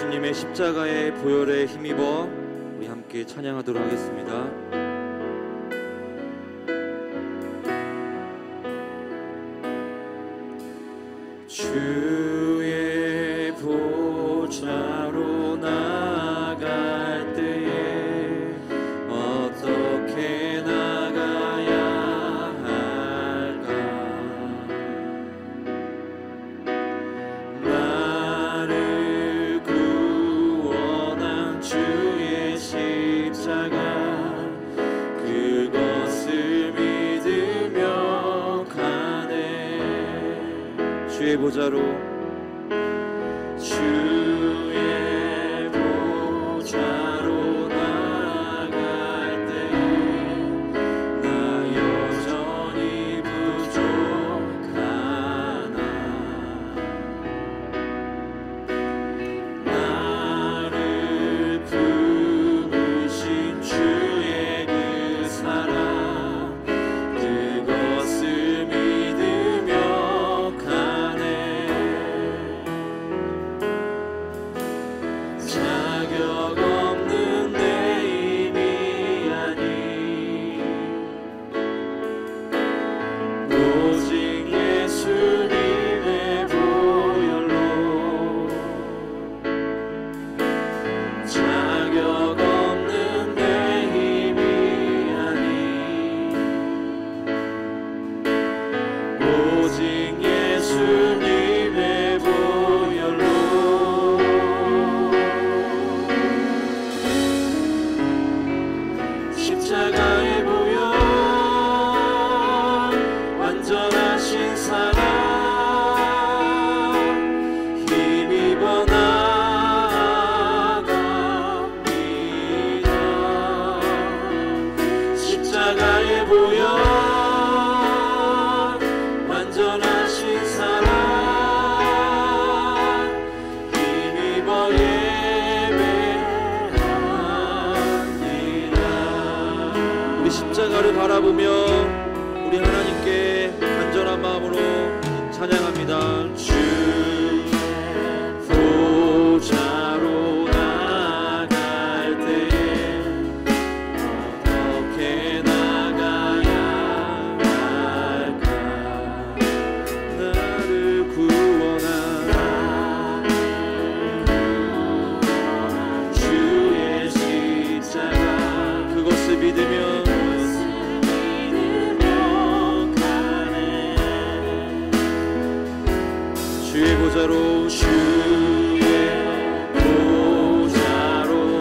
예수님의 십자가의 보혈에 힘입어 우리 함께 찬양하도록 하겠습니다. 주의 보좌로 나갈 때에 어떻게 나가야 할까? 나를 구원한 주의 십자가 그것을 믿으며 가네. 주의 보좌로 나갈 때 나 여전히 부족하나. 나를 품으신 주의 그 사랑 그것을 믿으며 가네. 자격 없는 내 힘이 아니 오직 예수님의 보혈로. 자격 없는 내 힘이 아니 오직 예수님의 보혈로. 십자가의 보혈 완전하신 사랑 힘입어 나아갑니다. 십자가의 보혈 완전하신 사랑 힘입어 예배합니다. 우리 십자가를 바라보며 우리 하나님께 간절한 마음으로 찬양합니다. 주의 보좌로 나갈 때 어떻게 나가야 할까? 나를 구원한 주의 십자가 그것을 믿으며 주의 보좌로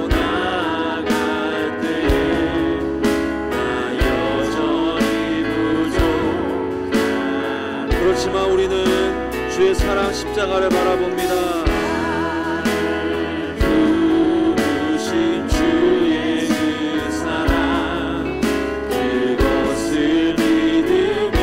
나갈 때 나 여전히 부족하네. 그렇지만 우리는 주의 사랑 십자가를 바라봅니다. 부르신 주의 그 사랑 그것을 믿으며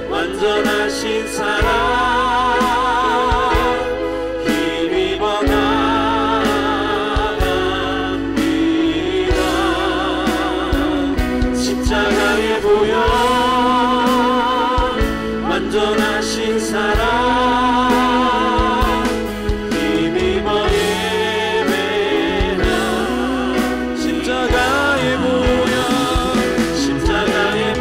완전하신 사랑 힘입어 나갑니다. 십자가의 보혈 완전하신 사랑 힘입어 예배합니다. 십자가의 보혈 십자가의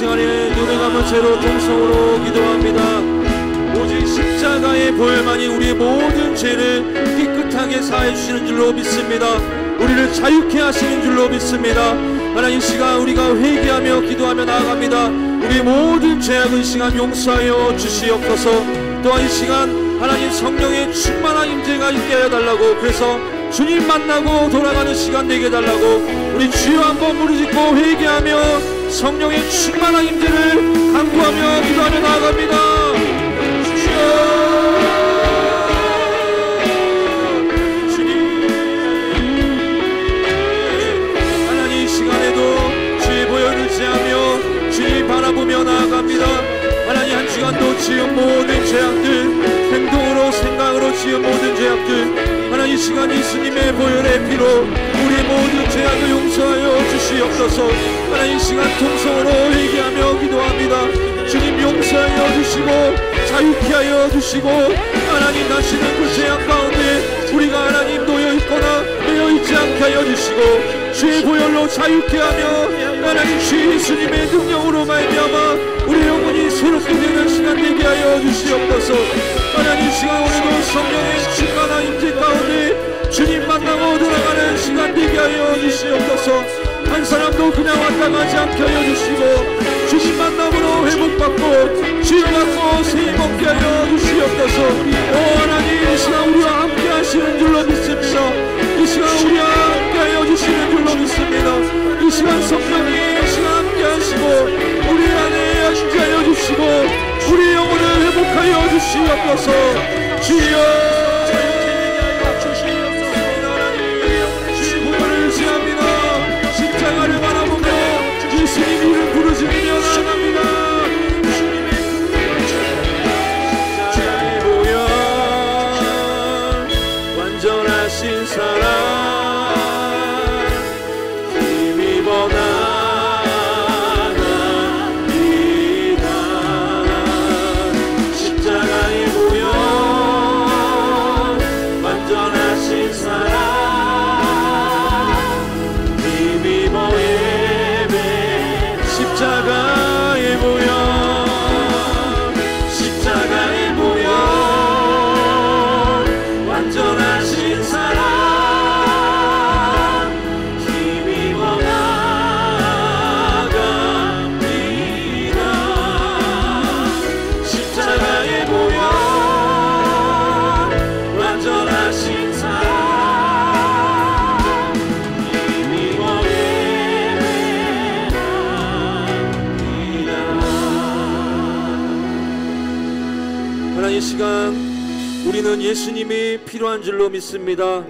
시간에 눈을 감은 채로 통성으로 기도합니다. 오직 십자가의 보혈만이 우리의 모든 죄를 깨끗하게 사해 주시는 줄로 믿습니다. 우리를 자유케 하시는 줄로 믿습니다. 하나님, 이 시간 우리가 회개하며 기도하며 나아갑니다. 우리의 모든 죄악을 이 시간 용서하여 주시옵소서. 또한 이 시간 하나님 성령의 충만한 임재가 있게 하여 달라고, 그래서 주님 만나고 돌아가는 시간 되게 해달라고 우리 주여 한번 부르짖고 회개하며 성령의 충만한 임재를 간구하며 기도하며 나아갑니다. 주님, 하나님 이 시간에도 주의 보혈을 의지하며 주님 바라보며 나아갑니다. 하나님, 한 시간도 지은 모든 죄악들, 행동으로 생각으로 지은 모든 죄악들, 하나님 이 시간 예수님의 보혈의 피로 우리의 모든 죄악을 용서하여 주시옵소서. 하나님 이 시간 통성으로 회개하며 기도합니다. 주님 용서하여 주시고 자유케 하여 주시고, 하나님 다시는 그 죄악 가운데 우리가 하나님 놓여있거나 매여있지 않게 하여 주시고, 주의 보혈로 자유케 하며 하나님 주 예수님의 능력으로 말미암아 우리 영혼이 새롭게 되는 시간 되게 하여 주시옵소서. 하나님 이 시간 오늘도 성령의 충만한 임재 가운데 주님 만나고 돌아가는 시간 되게 하여 주시옵소서. 한 사람도 그냥 왔다 가지 않게 하여 주시고, 주님 만남으로 회복받고 치유받고 세임 얻게 하여 주시옵소서. 오 하나님, 이 시간 우리와 함께 하시는 줄로 믿습니다. 이 시간 우리와 함께 하여 주시는 줄로 믿습니다. 이 시간 성령이 이 시간 함께 하시고 우리 안에 함께 하여 주시고 우리 영혼을 회복하여 주시옵소서. 주여, 십자가를 바라보며 예수님 이름 부르짖으며 나아갑니다. 십자가의 보혈, 완전하신 사랑, 힘입어 나아갑니다. 십자가의 보혈, 완전하신 사랑, 십자가의 보혈, 십자가의 보혈, 완전하신 사랑, 힘입어 나아갑니다. 십자가의 보혈, 완전하신 사랑, 이 시간 우리는 예수님이 필요한 줄로 믿습니다.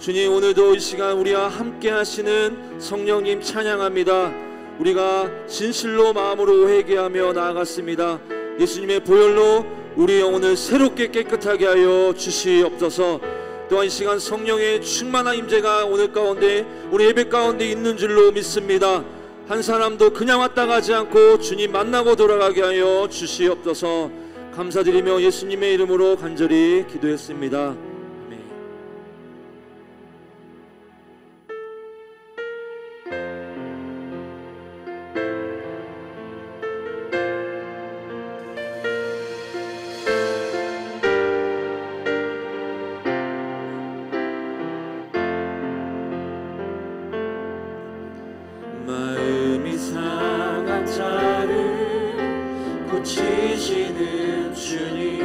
주님, 오늘도 이 시간 우리와 함께 하시는 성령님 찬양합니다. 우리가 진실로 마음으로 회개하며 나아갔습니다. 예수님의 보혈로 우리 영혼을 새롭게 깨끗하게 하여 주시옵소서. 또한 이 시간 성령의 충만한 임재가 오늘 가운데 우리 예배 가운데 있는 줄로 믿습니다. 한 사람도 그냥 왔다 가지 않고 주님 만나고 돌아가게 하여 주시옵소서. 감사드리며 예수님의 이름으로 간절히 기도했습니다. 아멘. 마음이 상한 자를 고치시는 주님,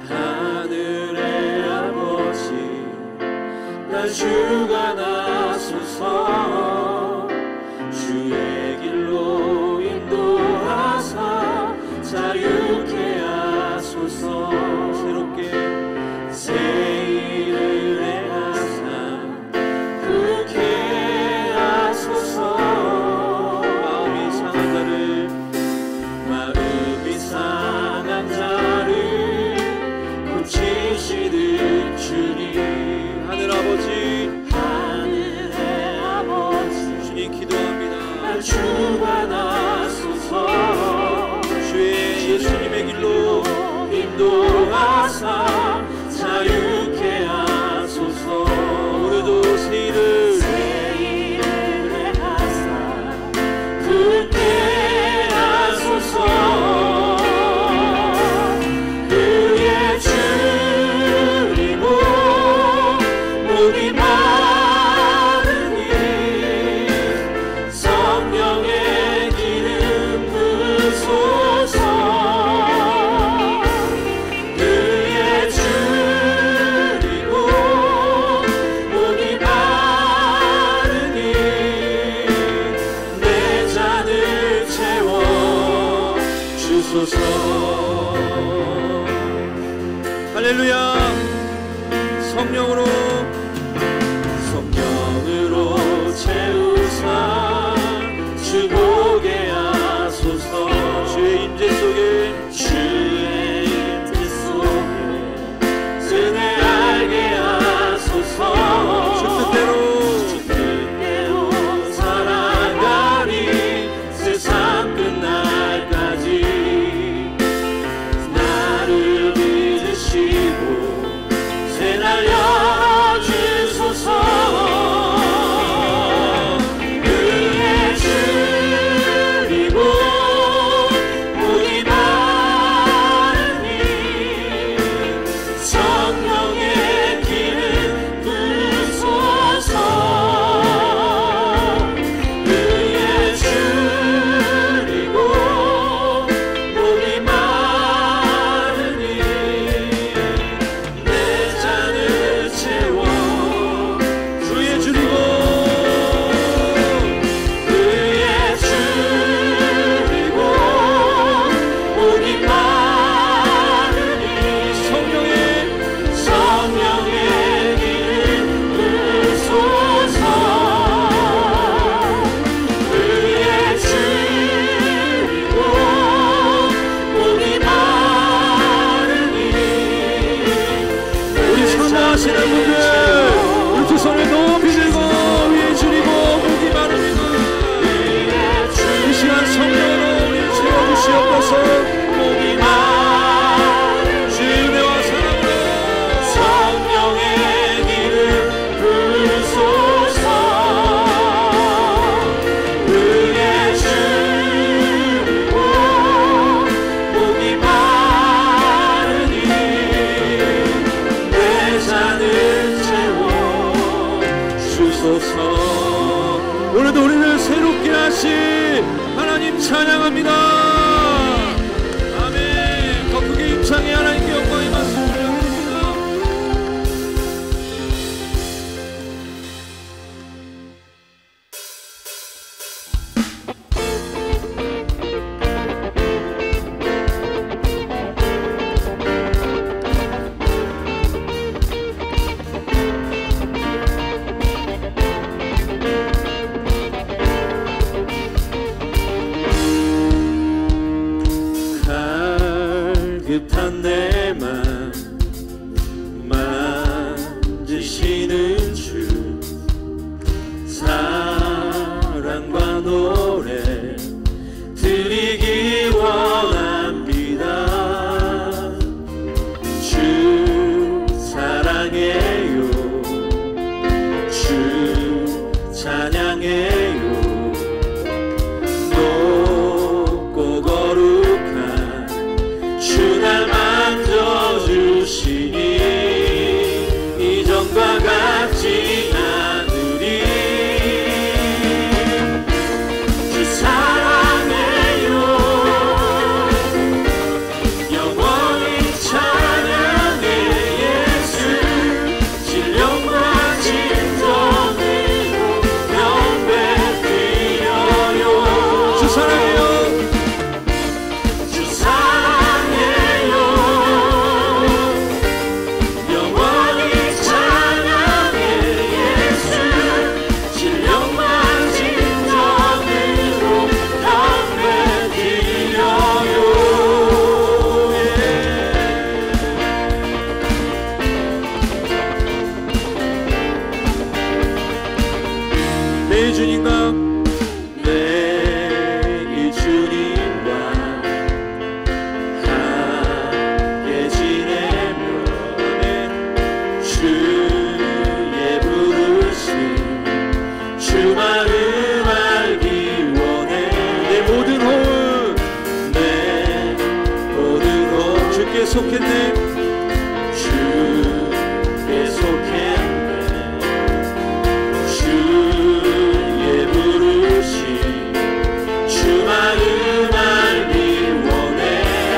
하늘의 아버지, 날 주관하소서. 주의 길로 인도하사 자유케 하소서. 새롭게 새 일을 행하사 그렇게 하소서. 마음이 상한 자를 고치시는 주님, 하늘 아버지, 주소서. 할렐루야. 성령으로 채우사 주 보게 하소서. 주의 임재 속에 은혜 알게 하소서. 주 뜻대로 살아가리 세상 끝날까지. 나를 믿으시고 새 날 열어주소서. 오늘도 우리를 새롭게 하신 하나님 찬양합니다. 아멘. 더 크게 힘차게 하나님께 영광의 말씀 드립니다. 급한 내 맘 만지시는 주 사랑과 노래 드리기 원합니다. 주 사랑해요. 주 찬양해요. 높고 거룩한 주 날 만져주시니 이전과 같지 않으리. 주 사랑해요. 영원히 찬양해 예수. 신령과 진정으로 영배 드려요. 주 사랑해요. 내 주님과 내 주님과 함께 지내며 주의 부르심 주 마음 알기 원해. 내 모든 호흡 주께 속했네. 주께 속했네. 주 마음 알기 원해.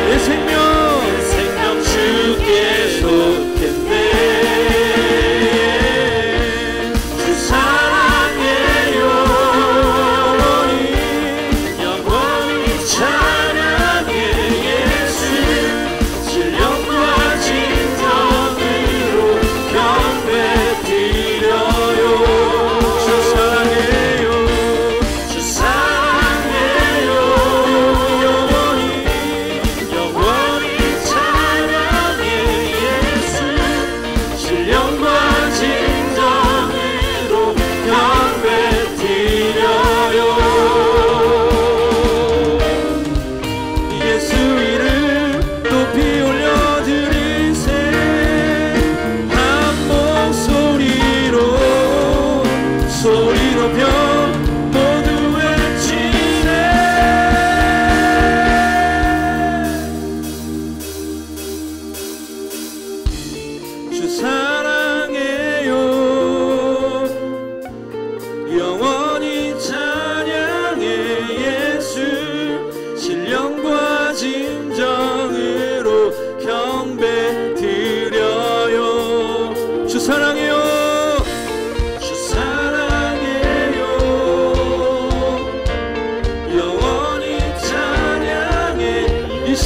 내 생명 주께 속했네. 주 사랑해요. 영원히 찬양해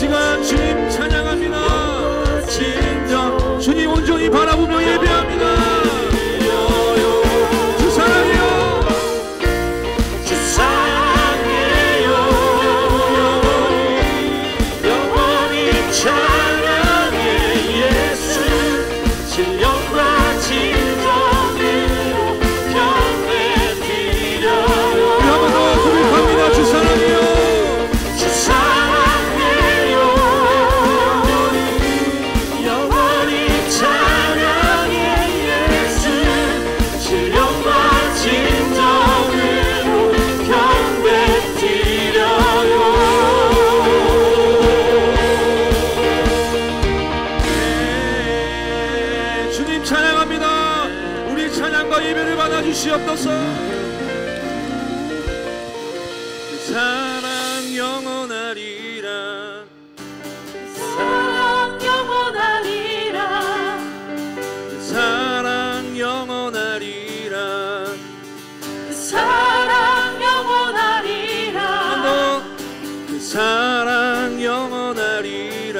시간 주님 찬양합니다. 진정 주님 온전히 바라보며 예배합니다. 주 사랑해요. 주 사랑해요. 영원히 찬양해 예수. 신령과 진정으로 경배 드려요. 우리 한 번 더 고백합니다. 주 사랑해요. 주 사랑해요. 영원히 찬양해 예수. 신령과 진정으로 경배 드려요. 네, 주님 찬양합니다. 우리 찬양과 예배를 받아주시옵소서. 그 사랑 영원하리라. 사랑 영원하리라. 그 사랑 영원하리라. 그 사랑 영원하리라. 한 번 더. 그 사랑 영원하리라.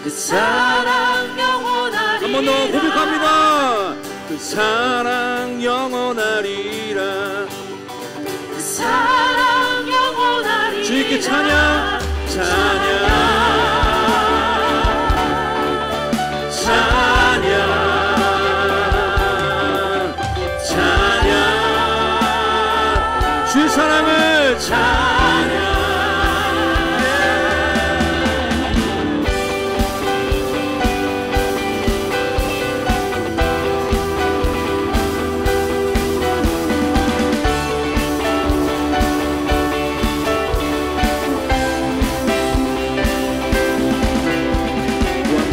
그 사랑 영원하리라. 한 번 더 고백합니다. 그 사랑 영원하리라. 그 사랑 영원하리라. 주님께 찬양, 찬양, 찬양, 찬양. 주의 사랑을 찬양.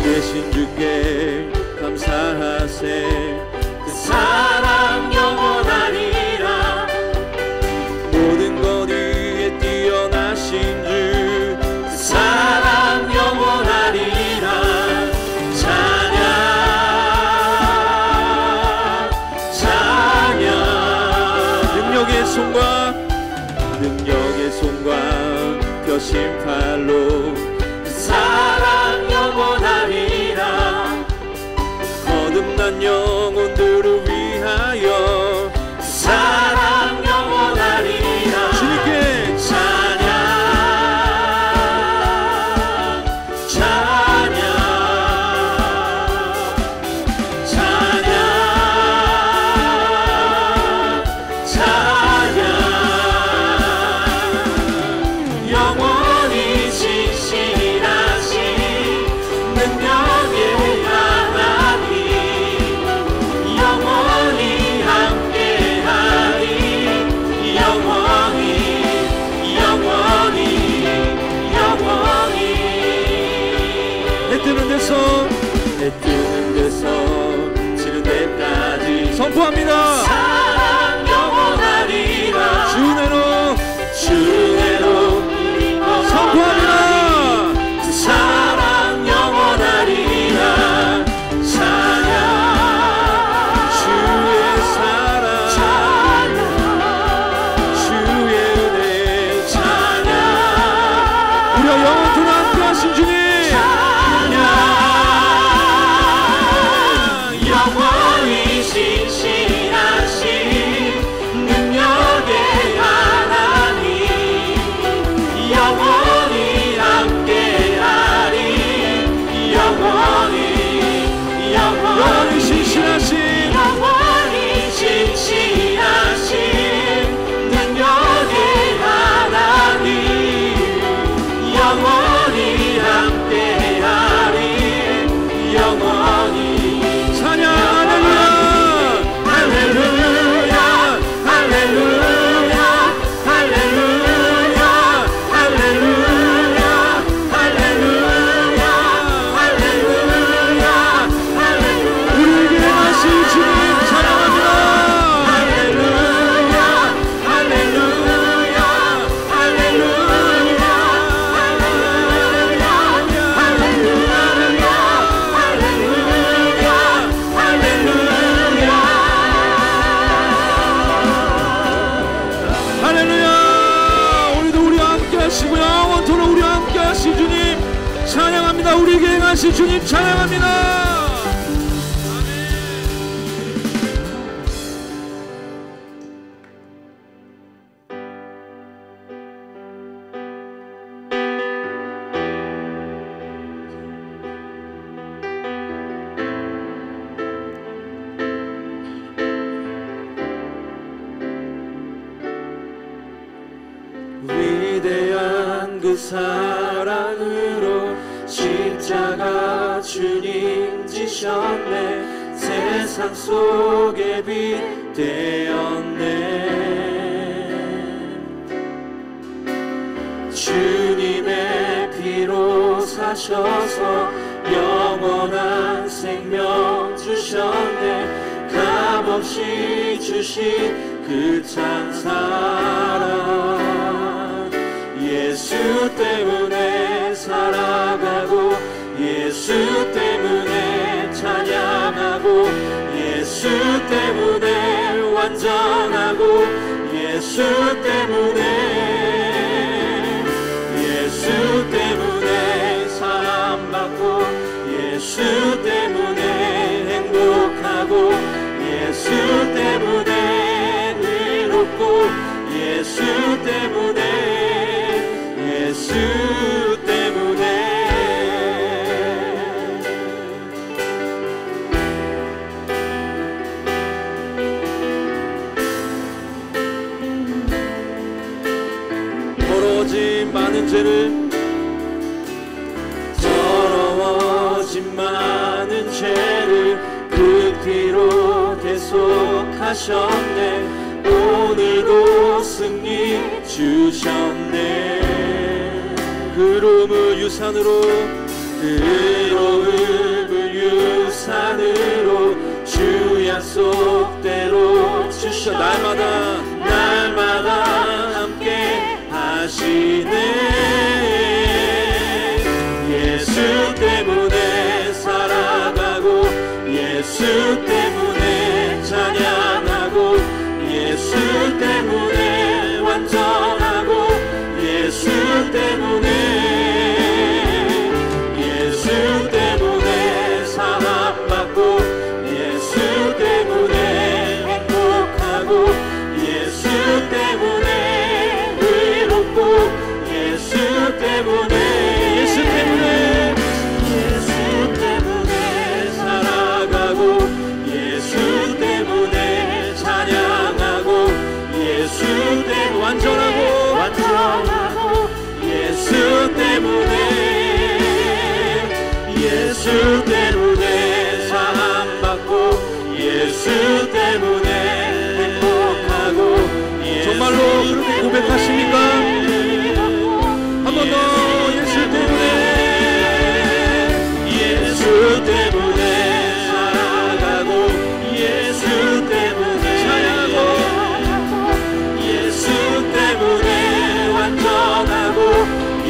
대신 주께 감사하세. 그 사랑 영원하리라. 모든 것 위에 뛰어나신 주. 그 사랑 영원하리라. 찬양, 찬양. 능력의 손과 펴신 팔로 그 사랑 영원하리라. 거듭난 영혼들을 위하여 그 사랑 영원하리라. 주님께 찬양, 찬양, 찬양, 찬양. 영원히 진실하신 능력의 하나님, 영원히 함께하리. 영원히, 영원히, 영원히. 해 뜨는 데서 지는 데까지 선포합니다. 사랑 영원하리라. 주 은혜로 주 은혜로 선포합니다. 그 사랑 영원하리라. 찬양, 주의 사랑, 찬양, 주의 은혜, 찬양. 우리와 영원토록 함께하신 주님. 영원히 신실하신 능력의 하나님, 영원히 함께하리. 영원히, 영원히 신실하신 영원히 신실하신 능력의 하나님, 영원히 함께하리. 영원히. 찬양 할렐루야 할렐루야, 할렐루야, 할렐루야, 할렐루야, 할렐루야, 할렐루야, 할렐루야. 우리에게 하신 주님 찬양합니다. 할렐루야, 할렐루야, 할렐루야, 할렐루야, 할렐루야, 할렐루야, 할렐루야. 할렐루야. 오늘도 우리와 함께 하시고 영원토록 우리와 함께 하시고 행하신 주님 찬양합니다. 우리에게 행하신 주님 찬양합니다. 위대한 그 사랑으로 십자가 주님 지셨네. 세상 속에 빛 되었네. 주님의 피로 사셔서 영원한 생명 주셨네. 값없이 주신 그 참 사랑. 예수 때문에 살아가고 예수 때문에 찬양하고 예수 때문에 완전하고 예수 때문에 사랑받고 예수 때문에 행복하고 예수 때문에 의롭고 예수 때문에 더러워진 많은 죄를 더러워진 많은 죄를 그 피로 대속하셨네. 오늘도 승리 주셨네. 그로움을 유산으로 주 약속대로 주셔. 날마다 함께 하시네. 예수 때문에 살아가고 예수 때문에 찬양하고 예수 때문에 완전하고 예수 때문에 사랑받고 예수 때문에 행복하고 예수 때문에 의롭고 예수 때문에 살아가고 예수 때문에 찬양하고 예수 때문에 완전하고 예수 때문에 사랑받고 예수 때문에 행복하고 정말로 그렇게 고백하십니까? 한 번 더 예수 때문에 살아가고 예수 때문에 찬양하고 예수 때문에 완전하고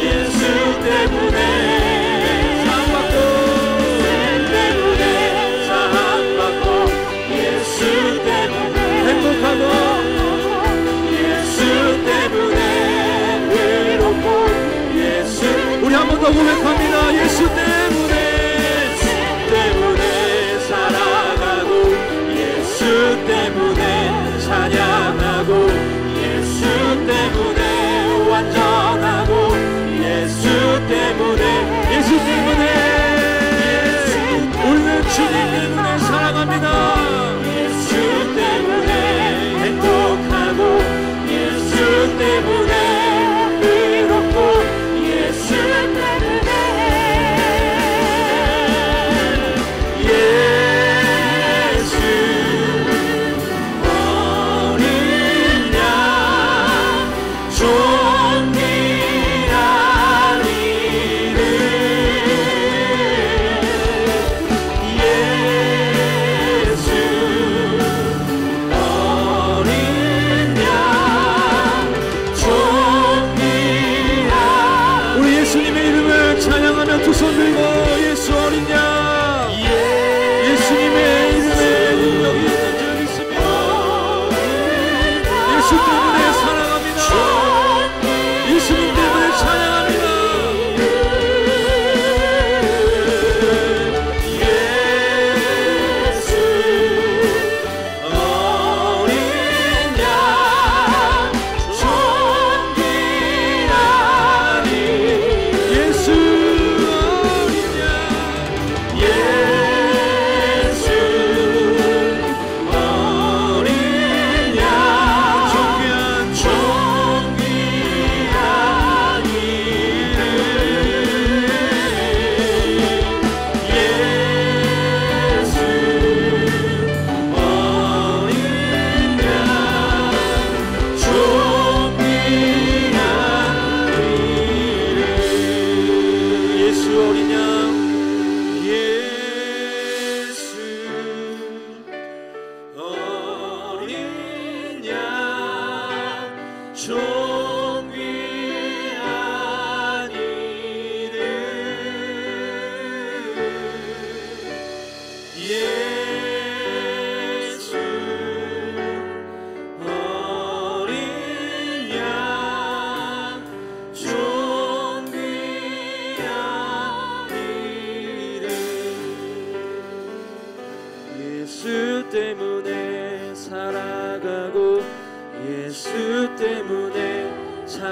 예수 때문에 행복하고 예수 때문에 의롭고 예수. 우리 한 번 더 고백합니다. 예수 때문에 살아가고 예수 때문에 찬양하고 예수 때문에 완전하고 예수 때문에 우리는 주님 때문에 사랑합니다. 예수 때문에 행복하고 예수 때문에 의롭고 예수 때문에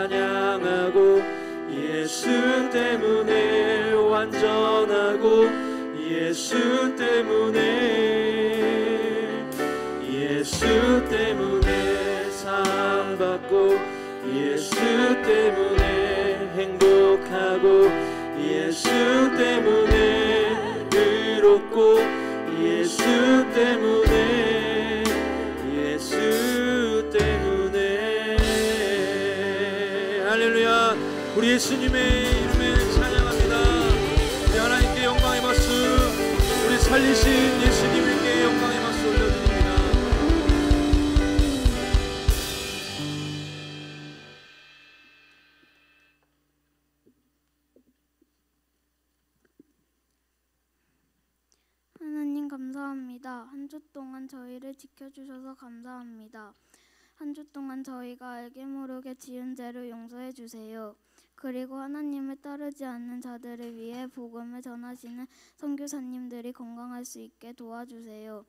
찬양하고 예수 때문에 완전하고 예수 때문에 사랑받고 예수 때문에 행복하고 예수 때문에 의롭고 예수 때문에 할렐루야. 우리 예수님의 이름에 찬양합니다. 우리 하나님께 영광의 박수, 우리 살리신 예수님께 영광의 박수 올려드립니다. 하나님 감사합니다. 한 주 동안 저희를 지켜주셔서 감사합니다. 한 주 동안 저희가 알게 모르게 지은 죄를 용서해 주세요. 그리고 하나님을 따르지 않는 자들을 위해 복음을 전하시는 선교사님들이 건강할 수 있게 도와주세요.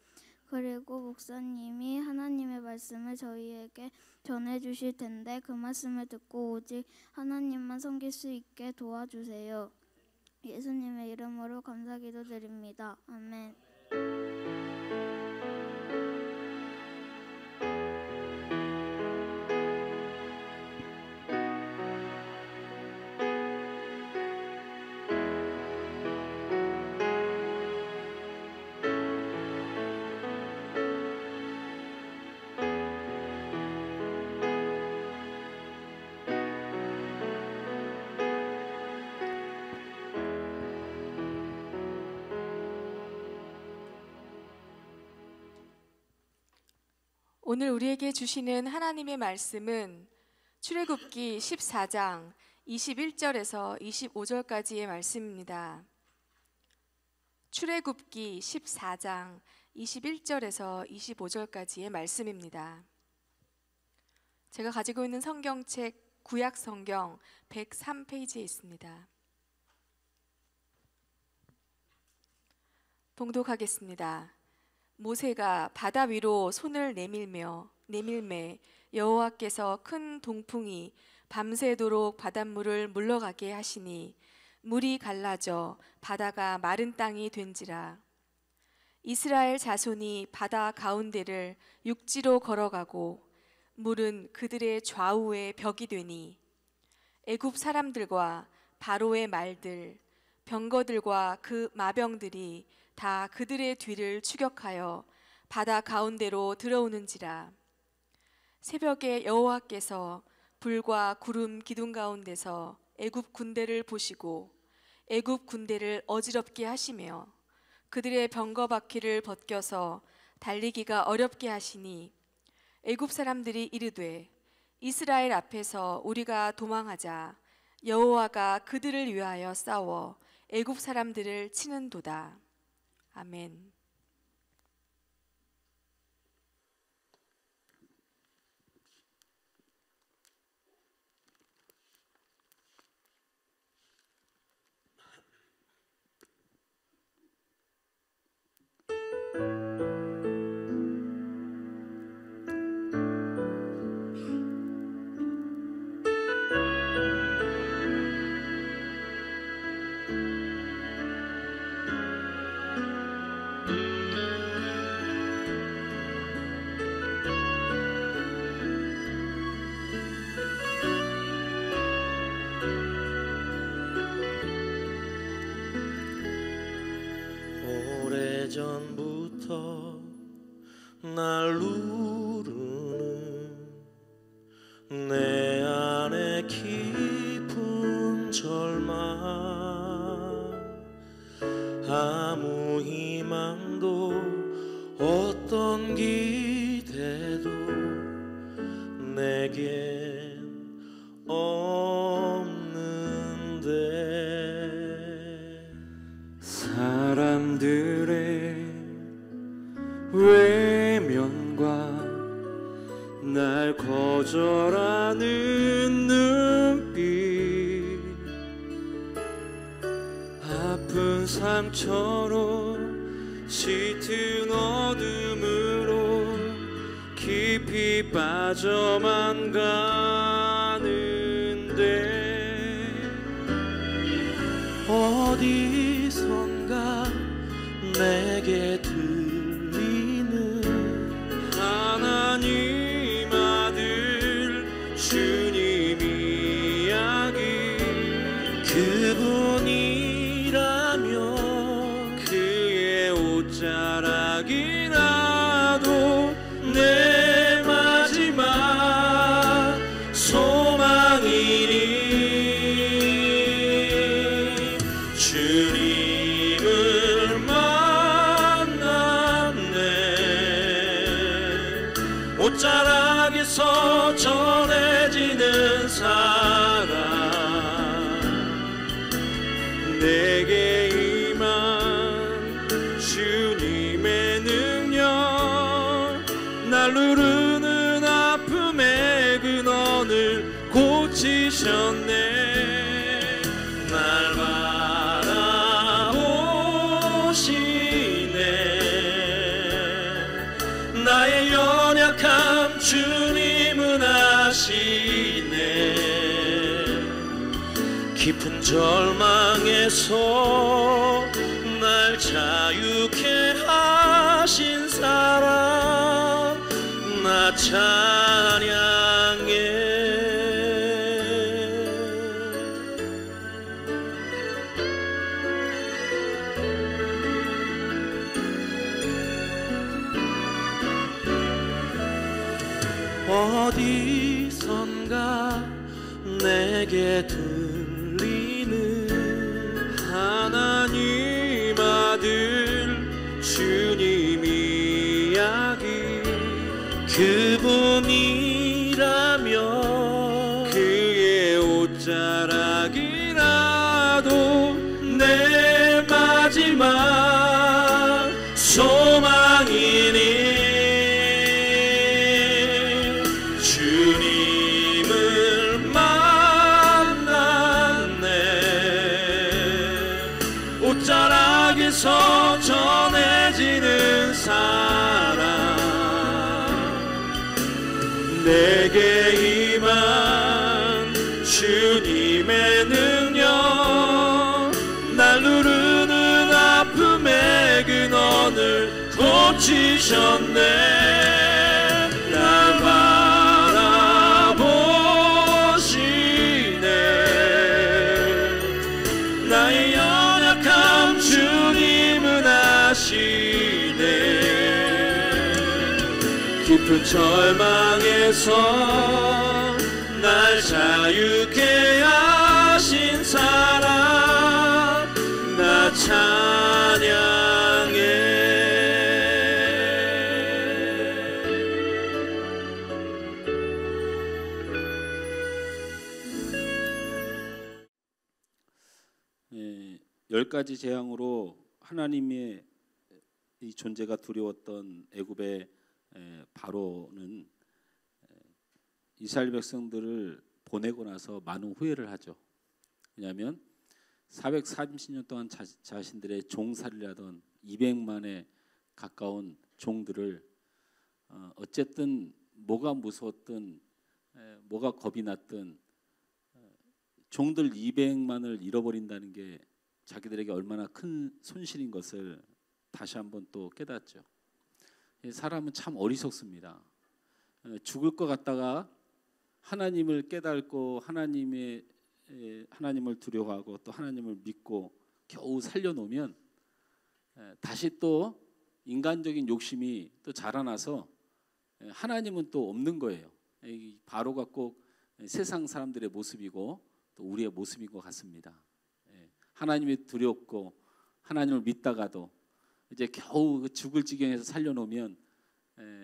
그리고 목사님이 하나님의 말씀을 저희에게 전해주실 텐데 그 말씀을 듣고 오직 하나님만 섬길 수 있게 도와주세요. 예수님의 이름으로 감사기도 드립니다. 아멘. 오늘 우리에게 주시는 하나님의 말씀은 출애굽기 14장 21절에서 25절까지의 말씀입니다. 출애굽기 14장 21절에서 25절까지의 말씀입니다. 제가 가지고 있는 성경책 구약 성경 103페이지에 있습니다. 봉독하겠습니다. 모세가 바다 위로 손을 내밀매 여호와께서 큰 동풍이 밤새도록 바닷물을 물러가게 하시니 물이 갈라져 바다가 마른 땅이 된지라. 이스라엘 자손이 바다 가운데를 육지로 걸어가고 물은 그들의 좌우에 벽이 되니 애굽 사람들과 바로의 말들 병거들과 그 마병들이 다 그들의 뒤를 추격하여 바다 가운데로 들어오는지라. 새벽에 여호와께서 불과 구름 기둥 가운데서 애굽 군대를 보시고 애굽 군대를 어지럽게 하시며 그들의 병거 바퀴를 벗겨서 달리기가 어렵게 하시니 애굽 사람들이 이르되 이스라엘 앞에서 우리가 도망하자. 여호와가 그들을 위하여 싸워 애굽 사람들을 치는도다. 아멘. 오래전부터 날 누르는 내 안에 깊은 절망, 아무 희망도 어떤 기대도 내겐 없는데 사람들의 외면과 날 거절하는 눈빛, 아픈 상처로 짙은 어둠으로 깊이 빠져만 가는 가운데 어디선가 내게 들리는 하나님 아들 주님 이야기 그분이라면 그의 옷자락이라도 내 마지막 소망이니 주님을 만났네 옷자락에서 전해지는 사랑 내게 임한 주님의 능력 날 누르는 아픔의 근원을 고치셨네 날 바라보시네 나의 연약함 주님은 아시네 깊은 절망에서 날 자유케 하신 사랑 나 찬양해 어디선가 내게 들리는 하나님 아들 주님 이야기 그분이라면 그의 옷자락이라도 내 마지막 소망이니 주님을 만났네 옷자락에서 전해지는 사랑 내게 임한 주님의 능력 날 누르는 아픔의 근원을 고치셨네 날 바라보시네 나의 연약함 주님은 아시네 깊은 절망에서 날 자유케 하신 사랑 나 찬양해 예, 10가지 재앙으로 하나님의 이 존재가 두려웠던 애굽의 바로는 이스라엘 백성들을 보내고 나서 많은 후회를 하죠. 왜냐하면 430년 동안 자신들의 종살이를 하던 200만에 가까운 종들을 어쨌든 뭐가 무서웠든 뭐가 겁이 났든 종들 200만을 잃어버린다는 게 자기들에게 얼마나 큰 손실인 것을 다시 한번 또 깨닫죠. 사람은 참 어리석습니다. 죽을 것 같다가 하나님을 깨닫고 하나님을 두려워하고 또 하나님을 믿고 겨우 살려놓으면 다시 또 인간적인 욕심이 또 자라나서 하나님은 또 없는 거예요. 바로가 꼭 세상 사람들의 모습이고 또 우리의 모습인 것 같습니다. 하나님이 두렵고 하나님을 믿다가도 이제 겨우 죽을 지경에서 살려놓으면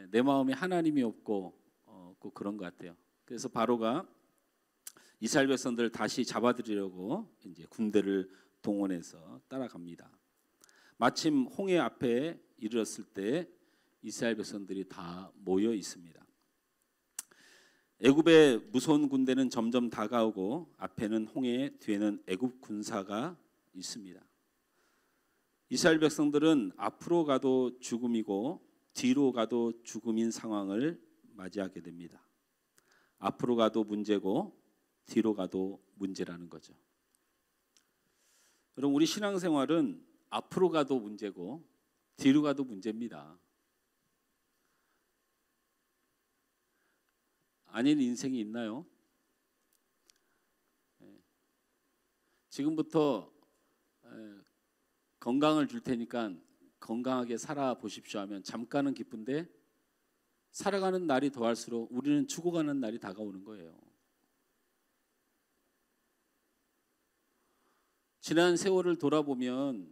내 마음에 하나님이 없고 꼭 그런 것 같아요. 그래서 바로가 이스라엘 백성들을 다시 잡아들이려고 이제 군대를 동원해서 따라갑니다. 마침 홍해 앞에 이르렀을 때 이스라엘 백성들이 다 모여 있습니다. 애굽의 무서운 군대는 점점 다가오고 앞에는 홍해, 뒤에는 애굽 군사가 있습니다. 이스라엘 백성들은 앞으로 가도 죽음이고 뒤로 가도 죽음인 상황을 맞이하게 됩니다. 앞으로 가도 문제고 뒤로 가도 문제라는 거죠. 여러분, 우리 신앙생활은 앞으로 가도 문제고 뒤로 가도 문제입니다. 아닌 인생이 있나요? 지금부터 건강을 줄 테니까 건강하게 살아보십시오 하면 잠깐은 기쁜데 살아가는 날이 더할수록 우리는 죽어가는 날이 다가오는 거예요. 지난 세월을 돌아보면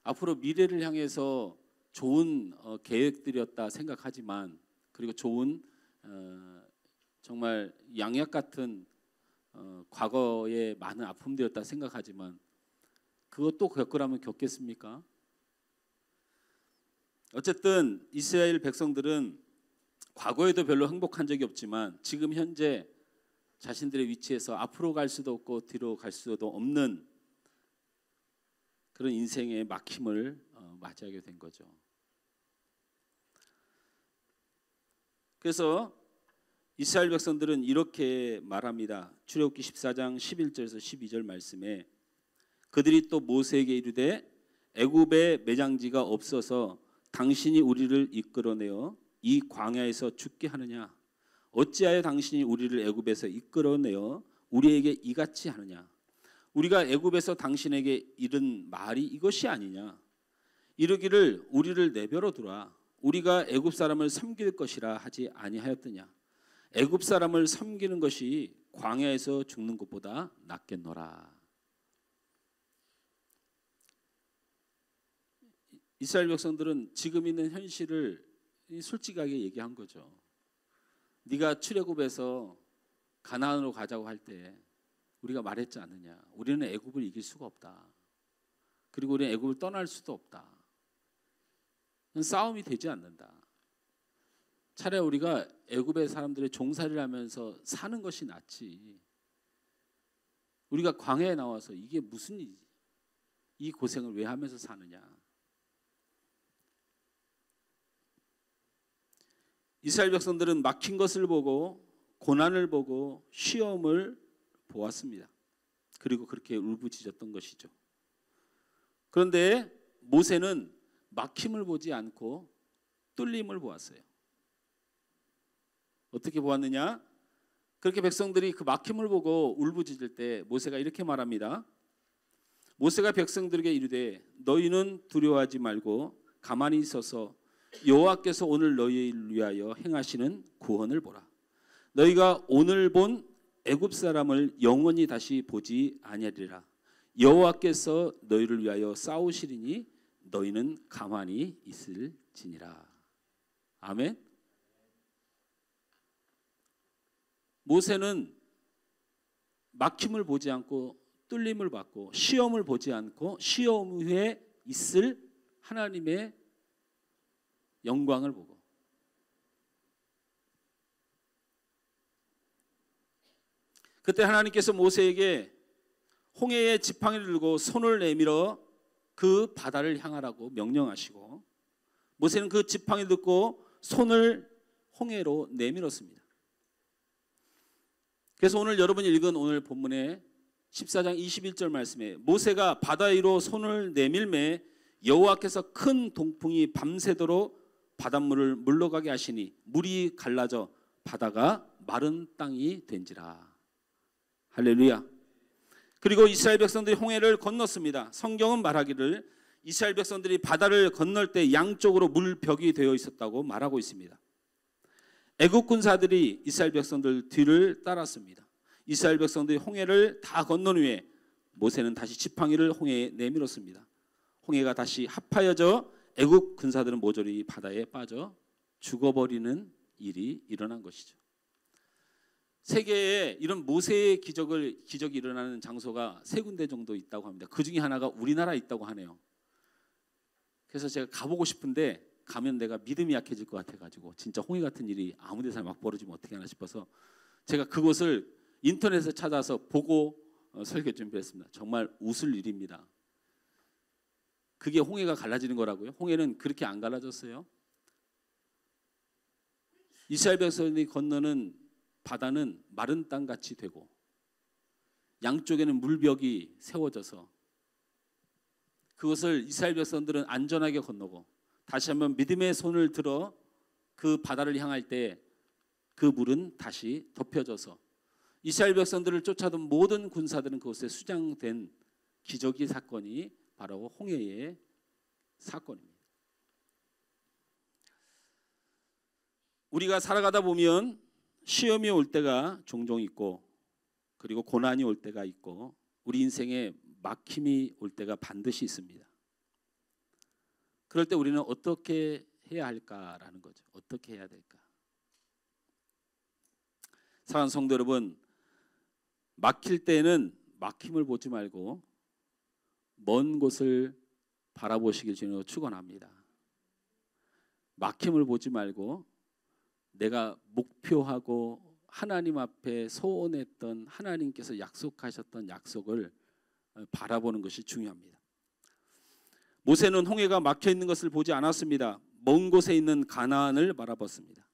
앞으로 미래를 향해서 좋은 계획들이었다 생각하지만, 그리고 좋은 정말 양약 같은 과거의 많은 아픔들이었다 생각하지만 그것도 겪으라면 겪겠습니까? 어쨌든 이스라엘 백성들은 과거에도 별로 행복한 적이 없지만 지금 현재 자신들의 위치에서 앞으로 갈 수도 없고 뒤로 갈 수도 없는 그런 인생의 막힘을 맞이하게 된 거죠. 그래서 이스라엘 백성들은 이렇게 말합니다. 출애굽기 14장 11절에서 12절 말씀에 그들이 또 모세에게 이르되 애굽에 매장지가 없어서 당신이 우리를 이끌어내어 이 광야에서 죽게 하느냐? 어찌하여 당신이 우리를 애굽에서 이끌어내어 우리에게 이같이 하느냐? 우리가 애굽에서 당신에게 이른 말이 이것이 아니냐? 이르기를 우리를 내버려 두라. 우리가 애굽 사람을 섬길 것이라 하지 아니하였더냐? 애굽 사람을 섬기는 것이 광야에서 죽는 것보다 낫겠노라. 이스라엘 백성들은 지금 있는 현실을 솔직하게 얘기한 거죠. 네가 출애굽에서 가나안으로 가자고 할 때 우리가 말했지 않느냐? 우리는 애굽을 이길 수가 없다. 그리고 우리는 애굽을 떠날 수도 없다. 싸움이 되지 않는다. 차라리 우리가 애굽의 사람들의 종살이를 하면서 사는 것이 낫지. 우리가 광야에 나와서 이게 무슨 일이지? 이 고생을 왜 하면서 사느냐? 이스라엘 백성들은 막힌 것을 보고 고난을 보고 시험을 보았습니다. 그리고 그렇게 울부짖었던 것이죠. 그런데 모세는 막힘을 보지 않고 뚫림을 보았어요. 어떻게 보았느냐? 그렇게 백성들이 그 막힘을 보고 울부짖을 때 모세가 이렇게 말합니다. 모세가 백성들에게 이르되 너희는 두려워하지 말고 가만히 있어서 여호와께서 오늘 너희를 위하여 행하시는 구원을 보라. 너희가 오늘 본 애굽 사람을 영원히 다시 보지 아니하리라. 여호와께서 너희를 위하여 싸우시리니 너희는 가만히 있을지니라. 아멘. 모세는 막힘을 보지 않고 뚫림을 받고 시험을 보지 않고 시험 후에 있을 하나님의 영광을 보고, 그때 하나님께서 모세에게 홍해의 지팡이를 들고 손을 내밀어 그 바다를 향하라고 명령하시고 모세는 그 지팡이를 듣고 손을 홍해로 내밀었습니다. 그래서 오늘 여러분이 읽은 오늘 본문의 14장 21절 말씀에 모세가 바다 위로 손을 내밀매 여호와께서 큰 동풍이 밤새도록 바닷물을 물러가게 하시니 물이 갈라져 바다가 마른 땅이 된지라. 할렐루야. 그리고 이스라엘 백성들이 홍해를 건넜습니다. 성경은 말하기를 이스라엘 백성들이 바다를 건널 때 양쪽으로 물벽이 되어 있었다고 말하고 있습니다. 애굽 군사들이 이스라엘 백성들 뒤를 따랐습니다. 이스라엘 백성들이 홍해를 다 건넌 후에 모세는 다시 지팡이를 홍해에 내밀었습니다. 홍해가 다시 합하여져 애굽 군사들은 모조리 바다에 빠져 죽어버리는 일이 일어난 것이죠. 세계에 이런 모세의 기적이 일어나는 장소가 3군데 정도 있다고 합니다. 그 중에 하나가 우리나라에 있다고 하네요. 그래서 제가 가보고 싶은데 가면 내가 믿음이 약해질 것 같아가지고 진짜 홍해 같은 일이 아무 데서나 막 벌어지면 어떻게 하나 싶어서 제가 그곳을 인터넷에 찾아서 보고 설교 준비했습니다. 정말 웃을 일입니다. 그게 홍해가 갈라지는 거라고요? 홍해는 그렇게 안 갈라졌어요. 이스라엘 백성이 건너는 바다는 마른 땅같이 되고 양쪽에는 물벽이 세워져서 그것을 이스라엘 백성들은 안전하게 건너고 다시 한번 믿음의 손을 들어 그 바다를 향할 때 그 물은 다시 덮여져서 이스라엘 백성들을 쫓아던 모든 군사들은 그곳에 수장된 기적의 사건이 바로 홍해의 사건입니다. 우리가 살아가다 보면 시험이 올 때가 종종 있고 그리고 고난이 올 때가 있고 우리 인생에 막힘이 올 때가 반드시 있습니다. 그럴 때 우리는 어떻게 해야 할까라는 거죠. 어떻게 해야 될까? 사랑하는 성도 여러분, 막힐 때는 막힘을 보지 말고 먼 곳을 바라보시길 주님으로 축원합니다. 막힘을 보지 말고 내가 목표하고 하나님 앞에 소원했던 하나님께서 약속하셨던 약속을 바라보는 것이 중요합니다. 모세는 홍해가 막혀 있는 것을 보지 않았습니다. 먼 곳에 있는 가나안을 바라봤습니다.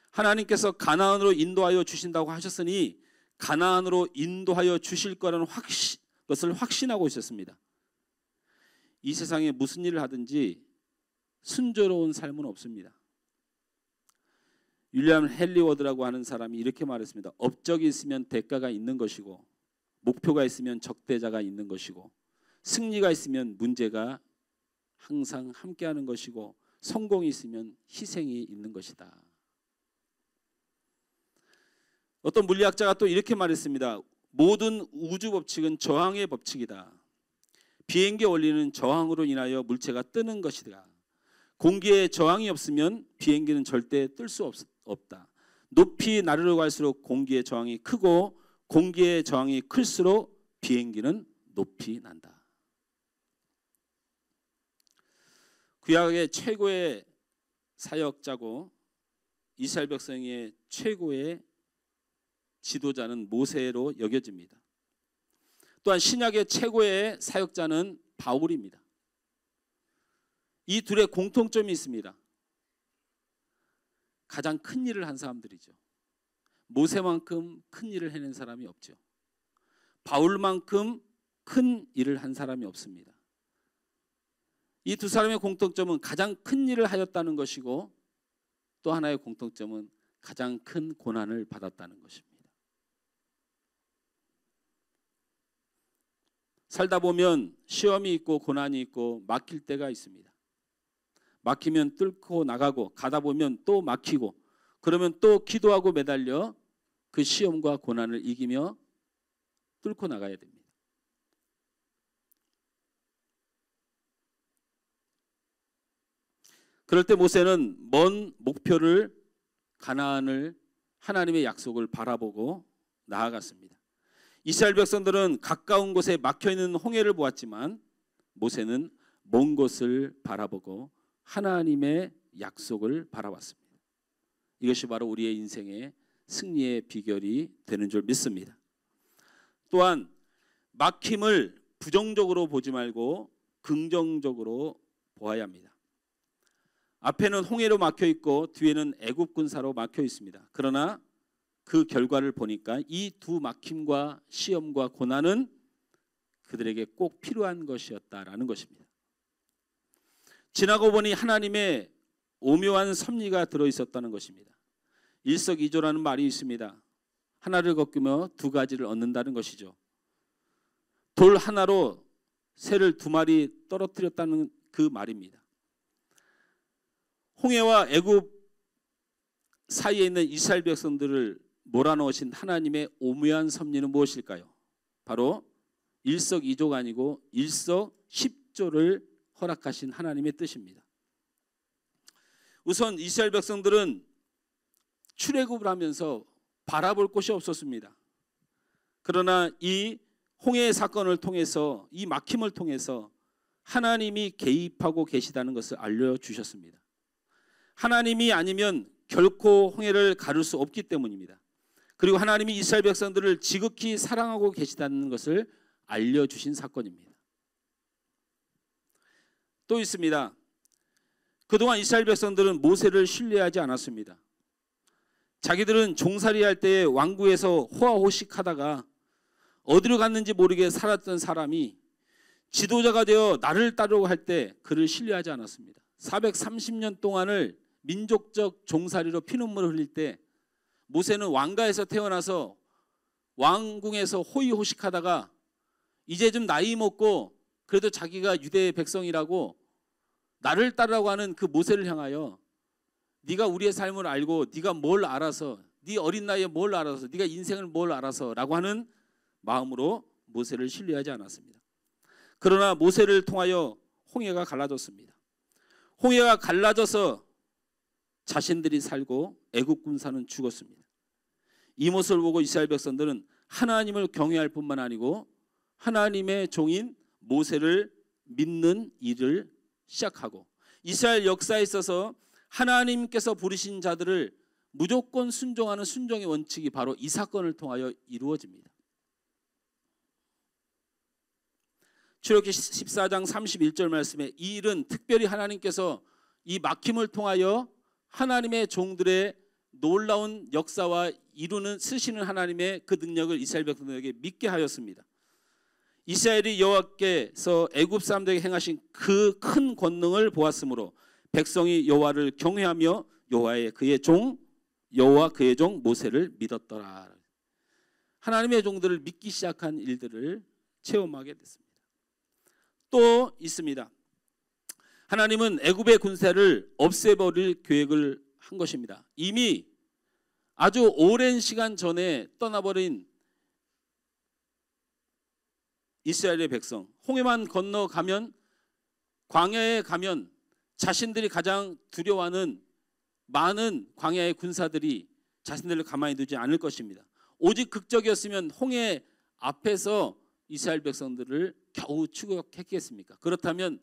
하나님께서 가나안으로 인도하여 주신다고 하셨으니 가나안으로 인도하여 주실 거라는 것을 확신하고 있었습니다. 이 세상에 무슨 일을 하든지 순조로운 삶은 없습니다. 윌리엄 헨리워드라고 하는 사람이 이렇게 말했습니다. 업적이 있으면 대가가 있는 것이고 목표가 있으면 적대자가 있는 것이고 승리가 있으면 문제가 항상 함께하는 것이고 성공이 있으면 희생이 있는 것이다. 어떤 물리학자가 또 이렇게 말했습니다. 모든 우주 법칙은 저항의 법칙이다. 비행기 원리는 저항으로 인하여 물체가 뜨는 것이다. 공기에 저항이 없으면 비행기는 절대 뜰 수 없다. 높이 나르러 갈수록 공기의 저항이 크고 공기의 저항이 클수록 비행기는 높이 난다. 구약의 최고의 사역자고 이스라엘 백성의 최고의 지도자는 모세로 여겨집니다. 또한 신약의 최고의 사역자는 바울입니다. 이 둘의 공통점이 있습니다. 가장 큰 일을 한 사람들이죠. 모세만큼 큰 일을 해낸 사람이 없죠. 바울만큼 큰 일을 한 사람이 없습니다. 이 두 사람의 공통점은 가장 큰 일을 하였다는 것이고 또 하나의 공통점은 가장 큰 고난을 받았다는 것입니다. 살다 보면 시험이 있고 고난이 있고 막힐 때가 있습니다. 막히면 뚫고 나가고 가다 보면 또 막히고 그러면 또 기도하고 매달려 그 시험과 고난을 이기며 뚫고 나가야 됩니다. 그럴 때 모세는 먼 목표를 가나안을 하나님의 약속을 바라보고 나아갔습니다. 이스라엘 백성들은 가까운 곳에 막혀있는 홍해를 보았지만 모세는 먼 곳을 바라보고 하나님의 약속을 바라봤습니다. 이것이 바로 우리의 인생의 승리의 비결이 되는 줄 믿습니다. 또한 막힘을 부정적으로 보지 말고 긍정적으로 보아야 합니다. 앞에는 홍해로 막혀 있고 뒤에는 애굽 군사로 막혀 있습니다. 그러나 그 결과를 보니까 이 두 막힘과 시험과 고난은 그들에게 꼭 필요한 것이었다라는 것입니다. 지나고 보니 하나님의 오묘한 섭리가 들어있었다는 것입니다. 일석이조라는 말이 있습니다. 하나를 꺾으며 두 가지를 얻는다는 것이죠. 돌 하나로 새를 두 마리 떨어뜨렸다는 그 말입니다. 홍해와 애굽 사이에 있는 이스라엘 백성들을 몰아넣으신 하나님의 오묘한 섭리는 무엇일까요? 바로 일석이조가 아니고 일석십조를 허락하신 하나님의 뜻입니다. 우선 이스라엘 백성들은 출애굽을 하면서 바라볼 곳이 없었습니다. 그러나 이 홍해의 사건을 통해서 이 막힘을 통해서 하나님이 개입하고 계시다는 것을 알려주셨습니다. 하나님이 아니면 결코 홍해를 가를 수 없기 때문입니다. 그리고 하나님이 이스라엘 백성들을 지극히 사랑하고 계시다는 것을 알려주신 사건입니다. 또 있습니다. 그동안 이스라엘 백성들은 모세를 신뢰하지 않았습니다. 자기들은 종살이 할 때에 왕궁에서 호화호식하다가 어디로 갔는지 모르게 살았던 사람이 지도자가 되어 나를 따르고 할 때 그를 신뢰하지 않았습니다. 430년 동안을 민족적 종살이로 피눈물을 흘릴 때 모세는 왕가에서 태어나서 왕궁에서 호의호식하다가 이제 좀 나이 먹고 그래도 자기가 유대의 백성이라고 나를 따르라고 하는 그 모세를 향하여 네가 우리의 삶을 알고 네가 뭘 알아서 네 어린 나이에 뭘 알아서 네가 인생을 뭘 알아서 라고 하는 마음으로 모세를 신뢰하지 않았습니다. 그러나 모세를 통하여 홍해가 갈라졌습니다. 홍해가 갈라져서 자신들이 살고 애굽 군사는 죽었습니다. 이 모습을 보고 이스라엘 백성들은 하나님을 경외할 뿐만 아니고 하나님의 종인 모세를 믿는 일을 시작하고 이스라엘 역사에 있어서 하나님께서 부르신 자들을 무조건 순종하는 순종의 원칙이 바로 이 사건을 통하여 이루어집니다. 출애굽기 14장 31절 말씀에 이 일은 특별히 하나님께서 이 막힘을 통하여 하나님의 종들의 놀라운 역사와 이루는 쓰시는 하나님의 그 능력을 이스라엘 백성들에게 믿게 하였습니다. 이스라엘이 여호와께서 애굽 사람들에게 행하신 그 큰 권능을 보았으므로 백성이 여호와를 경외하며 여호와 그의 종 모세를 믿었더라. 하나님의 종들을 믿기 시작한 일들을 체험하게 됐습니다. 또 있습니다. 하나님은 애굽의 군사를 없애버릴 계획을 한 것입니다. 이미 아주 오랜 시간 전에 떠나버린 이스라엘의 백성, 홍해만 건너가면 광야에 가면 자신들이 가장 두려워하는 많은 광야의 군사들이 자신들을 가만히 두지 않을 것입니다. 오직 극적이었으면 홍해 앞에서 이스라엘 백성들을 겨우 추격했겠습니까? 그렇다면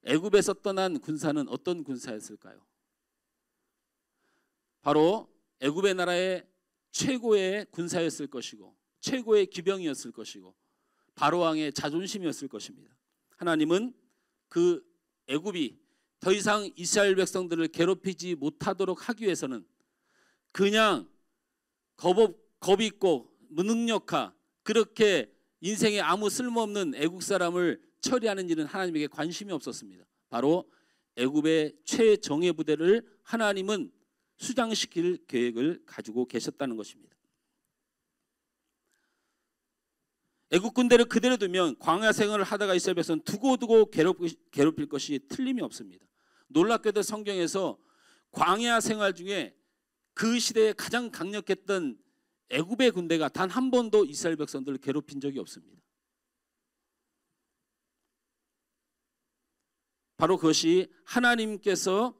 애굽에서 떠난 군사는 어떤 군사였을까요? 바로 애굽의 나라의 최고의 군사였을 것이고 최고의 기병이었을 것이고 바로왕의 자존심이었을 것입니다. 하나님은 그 애굽이 더 이상 이스라엘 백성들을 괴롭히지 못하도록 하기 위해서는 그냥 겁 있고 무능력하 그렇게 인생에 아무 쓸모없는 애국 사람을 처리하는 일은 하나님에게 관심이 없었습니다. 바로 애굽의 최정예 부대를 하나님은 수장시킬 계획을 가지고 계셨다는 것입니다. 애국 군대를 그대로 두면 광야 생활을 하다가 이스라엘 백성은 두고두고 괴롭힐 것이 틀림이 없습니다. 놀랍게도 성경에서 광야 생활 중에 그 시대에 가장 강력했던 애굽의 군대가 단 한 번도 이스라엘 백성들을 괴롭힌 적이 없습니다. 바로 그것이 하나님께서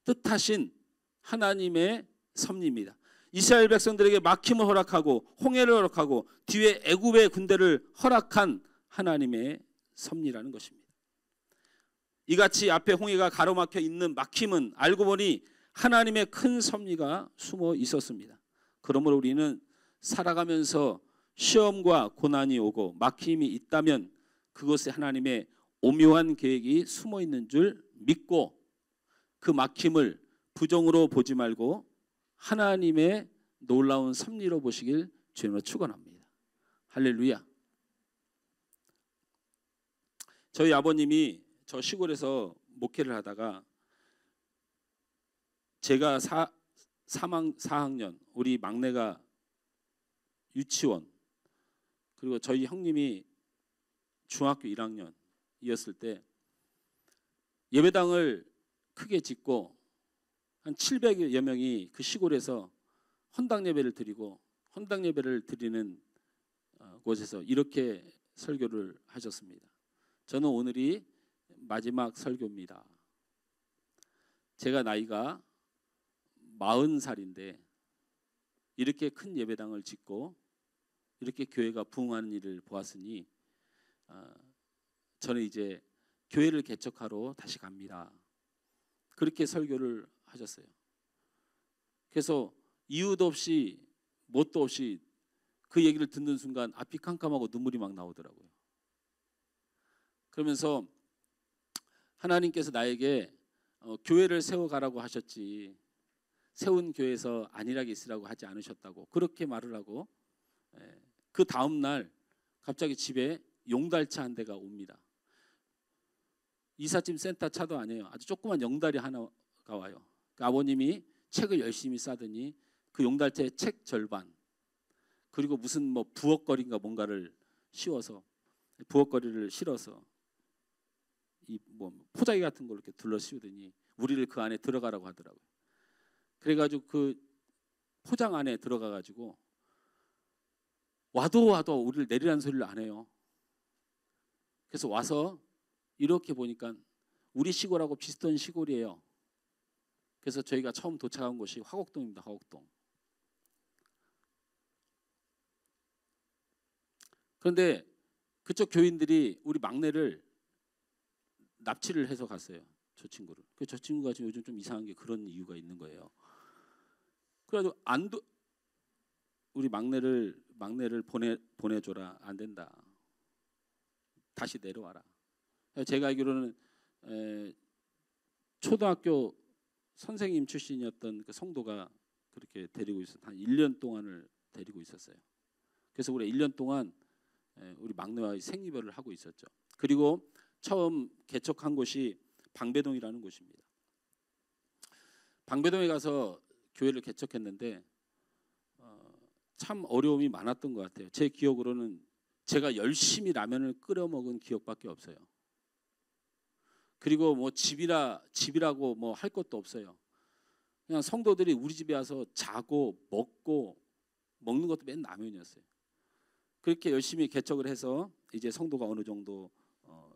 뜻하신 하나님의 섭리입니다. 이스라엘 백성들에게 막힘을 허락하고 홍해를 허락하고 뒤에 애굽의 군대를 허락한 하나님의 섭리라는 것입니다. 이같이 앞에 홍해가 가로막혀 있는 막힘은 알고 보니 하나님의 큰 섭리가 숨어 있었습니다. 그러므로 우리는 살아가면서 시험과 고난이 오고 막힘이 있다면 그것에 하나님의 오묘한 계획이 숨어 있는 줄 믿고 그 막힘을 부정으로 보지 말고 하나님의 놀라운 섭리로 보시길 주님으로 축원합니다. 할렐루야. 저희 아버님이 저 시골에서 목회를 하다가 제가 4학년, 우리 막내가 유치원, 그리고 저희 형님이 중학교 1학년이었을 때 예배당을 크게 짓고 한 700여 명이 그 시골에서 헌당 예배를 드리고 헌당 예배를 드리는 곳에서 이렇게 설교를 하셨습니다. 저는 오늘이 마지막 설교입니다. 제가 나이가 40살인데 이렇게 큰 예배당을 짓고 이렇게 교회가 부흥하는 일을 보았으니 저는 이제 교회를 개척하러 다시 갑니다. 그렇게 설교를 하셨어요. 그래서 이유도 없이 뭣도 없이 그 얘기를 듣는 순간 앞이 캄캄하고 눈물이 막 나오더라고요. 그러면서 하나님께서 나에게 교회를 세워가라고 하셨지 세운 교회에서 안일하게 있으라고 하지 않으셨다고 그렇게 말을 하고 그 다음 날 갑자기 집에 용달차 한 대가 옵니다. 이삿짐 센터 차도 아니에요. 아주 조그만 용달이 하나가 와요. 그러니까 아버님이 책을 열심히 싸더니 그 용달차에 책 절반, 그리고 무슨 뭐 부엌거리인가 뭔가를 씌워서, 부엌거리를 실어서 이 뭐 포자기 같은 걸 이렇게 둘러 씌우더니 우리를 그 안에 들어가라고 하더라고요. 그래가지고 그 포장 안에 들어가가지고 와도 우리를 내리라는 소리를 안 해요. 그래서 와서 이렇게 보니까 우리 시골하고 비슷한 시골이에요. 그래서 저희가 처음 도착한 곳이 화곡동입니다. 화곡동. 그런데 그쪽 교인들이 우리 막내를 납치를 해서 갔어요. 저 친구를. 저 친구가 지금 요즘 좀 이상한 게 그런 이유가 있는 거예요. 그래도 우리 막내를 보내줘라. 안 된다. 다시 내려와라. 제가 알기로는 초등학교 선생님 출신이었던 그 성도가 그렇게 데리고 있었어요. 한 1년 동안을 데리고 있었어요. 그래서 우리 1년 동안 우리 막내와 생이별을 하고 있었죠. 그리고 처음 개척한 곳이 방배동이라는 곳입니다. 방배동에 가서 교회를 개척했는데 참 어려움이 많았던 것 같아요. 제 기억으로는 제가 열심히 라면을 끓여 먹은 기억밖에 없어요. 그리고 뭐 집이라고 뭐 할 것도 없어요. 그냥 성도들이 우리 집에 와서 자고 먹고 먹는 것도 맨 라면이었어요. 그렇게 열심히 개척을 해서 이제 성도가 어느 정도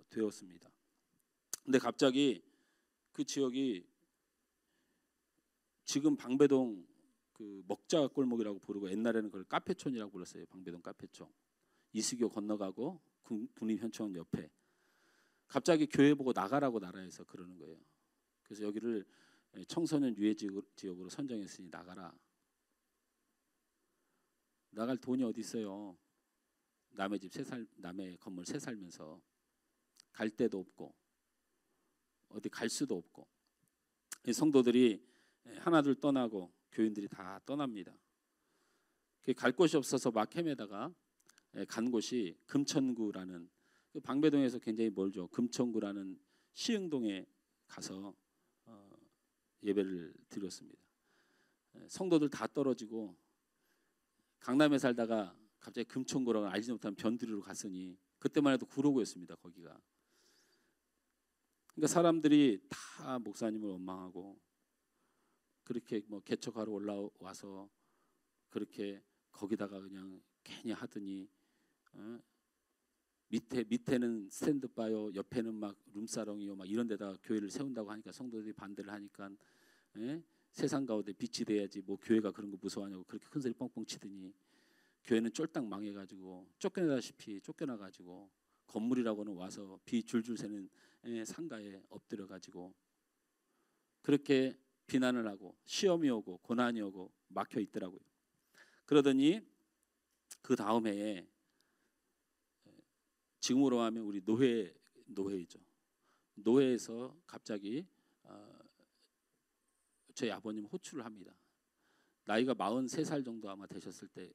되었습니다. 근데 갑자기 그 지역이 지금 방배동 그 먹자 골목이라고 부르고 옛날에는 그걸 카페촌이라고 불렀어요. 방배동 카페촌. 이수교 건너가고 국립현충원 옆에. 갑자기 교회 보고 나가라고 나라에서 그러는 거예요. 그래서 여기를 청소년 유해 지역으로 선정했으니 나가라. 나갈 돈이 어디 있어요. 남의 집 남의 건물 새 살면서 갈 데도 없고 어디 갈 수도 없고. 성도들이 하나둘 떠나고 교인들이 다 떠납니다. 갈 곳이 없어서 막 헤매다가 간 곳이 금천구라는, 방배동에서 굉장히 멀죠. 금천구라는 시흥동에 가서 예배를 드렸습니다. 성도들 다 떨어지고 강남에 살다가 갑자기 금천구라고 알지 못한 변두리로 갔으니 그때만 해도 구로구였습니다. 거기가. 그러니까 사람들이 다 목사님을 원망하고 그렇게 뭐 개척하러 올라와서 그렇게 거기다가 그냥 괜히 하더니 밑에는 스탠드바요, 옆에는 막 룸사롱이요, 막 이런 데다가 교회를 세운다고 하니까 성도들이 반대를 하니까 세상 가운데 빛이 돼야지 뭐 교회가 그런 거 무서워하냐고 그렇게 큰 소리 뻥뻥 치더니 교회는 쫄딱 망해가지고 쫓겨나다시피 쫓겨나가지고 건물이라고는 와서 비 줄줄 새는 상가에 엎드려가지고 그렇게 비난을 하고 시험이 오고 고난이 오고 막혀 있더라고요. 그러더니 그 다음 해에 지금으로 하면 우리 노회이죠. 노회에서 갑자기 저희 아버님 호출을 합니다. 나이가 43살 정도 아마 되셨을 때일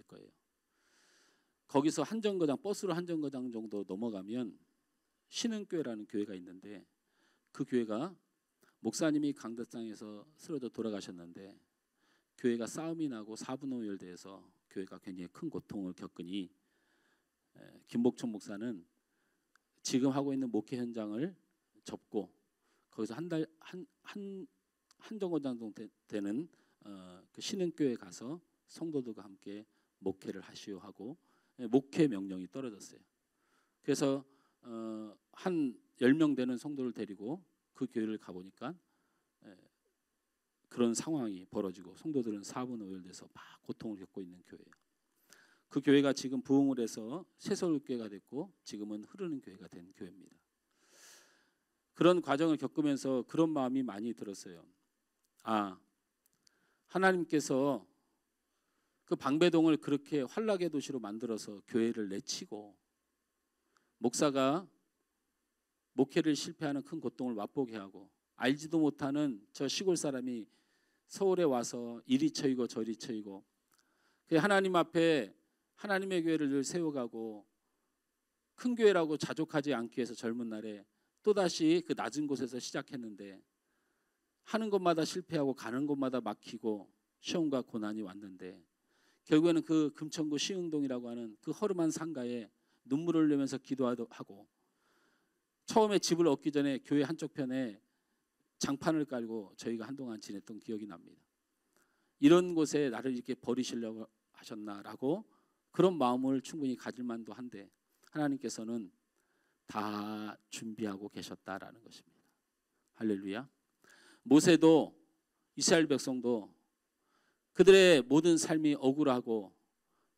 거예요. 거기서 한정거장, 버스로 한정거장 정도 넘어가면 신흥교회라는 교회가 있는데 그 교회가 목사님이 강대상에서 쓰러져 돌아가셨는데 교회가 싸움이 나고 사분오열돼서 교회가 굉장히 큰 고통을 겪으니 김복천 목사는 지금 하고 있는 목회 현장을 접고 거기서 한정거장 정도 되는 그 신흥교회 가서 성도들과 함께 목회를 하시오 하고 목회 명령이 떨어졌어요. 그래서 한 10명 되는 성도를 데리고 그 교회를 가보니까 그런 상황이 벌어지고 성도들은 사분오열돼서 막 고통을 겪고 있는 교회예요. 그 교회가 지금 부흥을 해서 새서울교회가 됐고 지금은 흐르는 교회가 된 교회입니다. 그런 과정을 겪으면서 그런 마음이 많이 들었어요. 하나님께서 그 방배동을 그렇게 환락의 도시로 만들어서 교회를 내치고 목사가 목회를 실패하는 큰 고통을 맛보게 하고 알지도 못하는 저 시골 사람이 서울에 와서 이리 처이고 저리 처이고 하나님 앞에 하나님의 교회를 늘 세워가고 큰 교회라고 자족하지 않기 위해서 젊은 날에 또다시 그 낮은 곳에서 시작했는데 하는 것마다 실패하고 가는 곳마다 막히고 시험과 고난이 왔는데 결국에는 그 금천구 시흥동이라고 하는 그 허름한 상가에 눈물을 흘리면서 기도하고 처음에 집을 얻기 전에 교회 한쪽 편에 장판을 깔고 저희가 한동안 지냈던 기억이 납니다. 이런 곳에 나를 이렇게 버리시려고 하셨나라고 그런 마음을 충분히 가질 만도 한데 하나님께서는 다 준비하고 계셨다라는 것입니다. 할렐루야. 모세도 이스라엘 백성도 그들의 모든 삶이 억울하고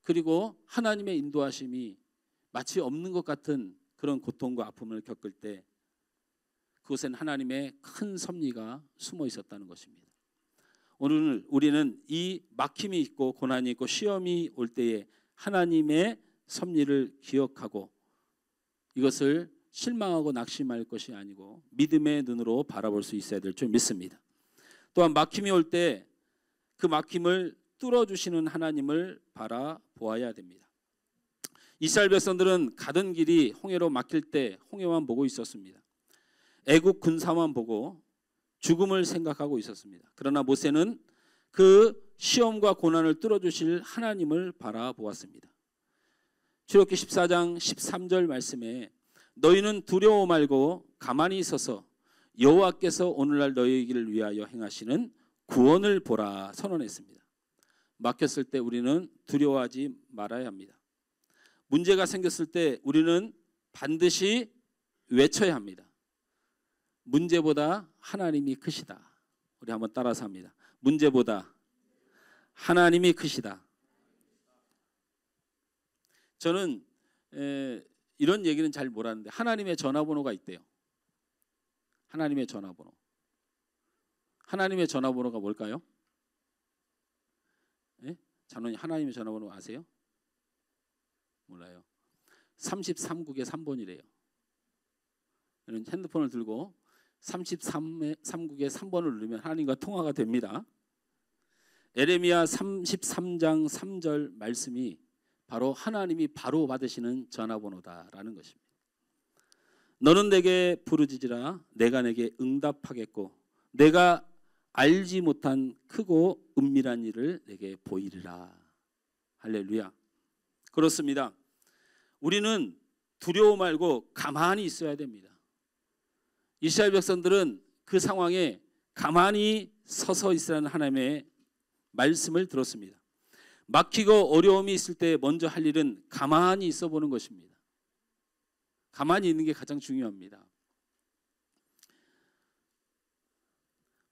그리고 하나님의 인도하심이 마치 없는 것 같은 그런 고통과 아픔을 겪을 때 그곳엔 하나님의 큰 섭리가 숨어 있었다는 것입니다. 오늘 우리는 이 막힘이 있고 고난이 있고 시험이 올 때에 하나님의 섭리를 기억하고 이것을 실망하고 낙심할 것이 아니고 믿음의 눈으로 바라볼 수 있어야 될 줄 믿습니다. 또한 막힘이 올 때 그 막힘을 뚫어주시는 하나님을 바라보아야 됩니다. 이스라엘 백성들은 가던 길이 홍해로 막힐 때 홍해만 보고 있었습니다. 애국 군사만 보고 죽음을 생각하고 있었습니다. 그러나 모세는 그 시험과 고난을 뚫어주실 하나님을 바라보았습니다. 출애굽기 14장 13절 말씀에 너희는 두려워 말고 가만히 있어서 여호와께서 오늘날 너희에게를 위하여 행하시는 구원을 보라 선언했습니다. 막혔을 때 우리는 두려워하지 말아야 합니다. 문제가 생겼을 때 우리는 반드시 외쳐야 합니다. 문제보다 하나님이 크시다. 우리 한번 따라서 합니다. 문제보다 하나님이 크시다. 저는 이런 얘기는 잘 몰랐는데 하나님의 전화번호가 있대요. 하나님의 전화번호. 하나님의 전화번호가 뭘까요? 예? 장로님 하나님의 전화번호 아세요? 몰라요. 33국의 3번이래요. 핸드폰을 들고 33국의 3번을 누르면 하나님과 통화가 됩니다. 에레미야 33장 3절 말씀이 바로 하나님이 바로 받으시는 전화번호다라는 것입니다. 너는 내게 부르짖으라 내가 내게 응답하겠고 내가 알지 못한 크고 은밀한 일을 내게 보이리라. 할렐루야. 그렇습니다. 우리는 두려워 말고 가만히 있어야 됩니다. 이스라엘 백성들은 그 상황에 가만히 서서 있으라는 하나님의 말씀을 들었습니다. 막히고 어려움이 있을 때 먼저 할 일은 가만히 있어 보는 것입니다. 가만히 있는 게 가장 중요합니다.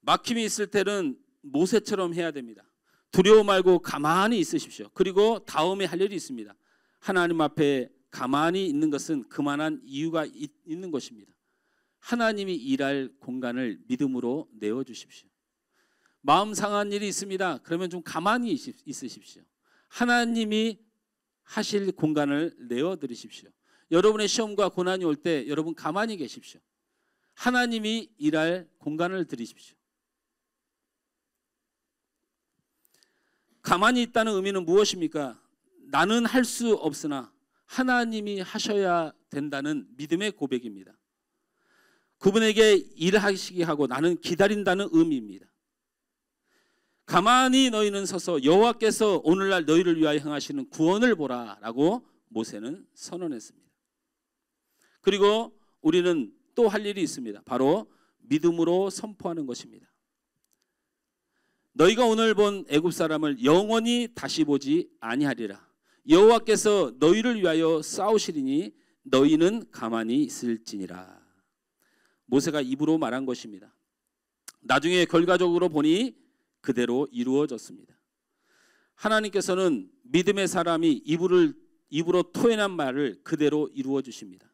막힘이 있을 때는 모세처럼 해야 됩니다. 두려워 말고 가만히 있으십시오. 그리고 다음에 할 일이 있습니다. 하나님 앞에 가만히 있는 것은 그만한 이유가 있는 것입니다. 하나님이 일할 공간을 믿음으로 내어주십시오. 마음 상한 일이 있습니다. 그러면 좀 가만히 있으십시오. 하나님이 하실 공간을 내어드리십시오. 여러분의 시험과 고난이 올 때 여러분 가만히 계십시오. 하나님이 일할 공간을 드리십시오. 가만히 있다는 의미는 무엇입니까? 나는 할 수 없으나 하나님이 하셔야 된다는 믿음의 고백입니다. 그분에게 일하시게 하고 나는 기다린다는 의미입니다. 가만히 너희는 서서 여호와께서 오늘날 너희를 위하여 행하시는 구원을 보라라고 모세는 선언했습니다. 그리고 우리는 또 할 일이 있습니다. 바로 믿음으로 선포하는 것입니다. 너희가 오늘 본 애굽 사람을 영원히 다시 보지 아니하리라. 여호와께서 너희를 위하여 싸우시리니 너희는 가만히 있을지니라. 모세가 입으로 말한 것입니다. 나중에 결과적으로 보니 그대로 이루어졌습니다. 하나님께서는 믿음의 사람이 입으로 토해낸 말을 그대로 이루어 주십니다.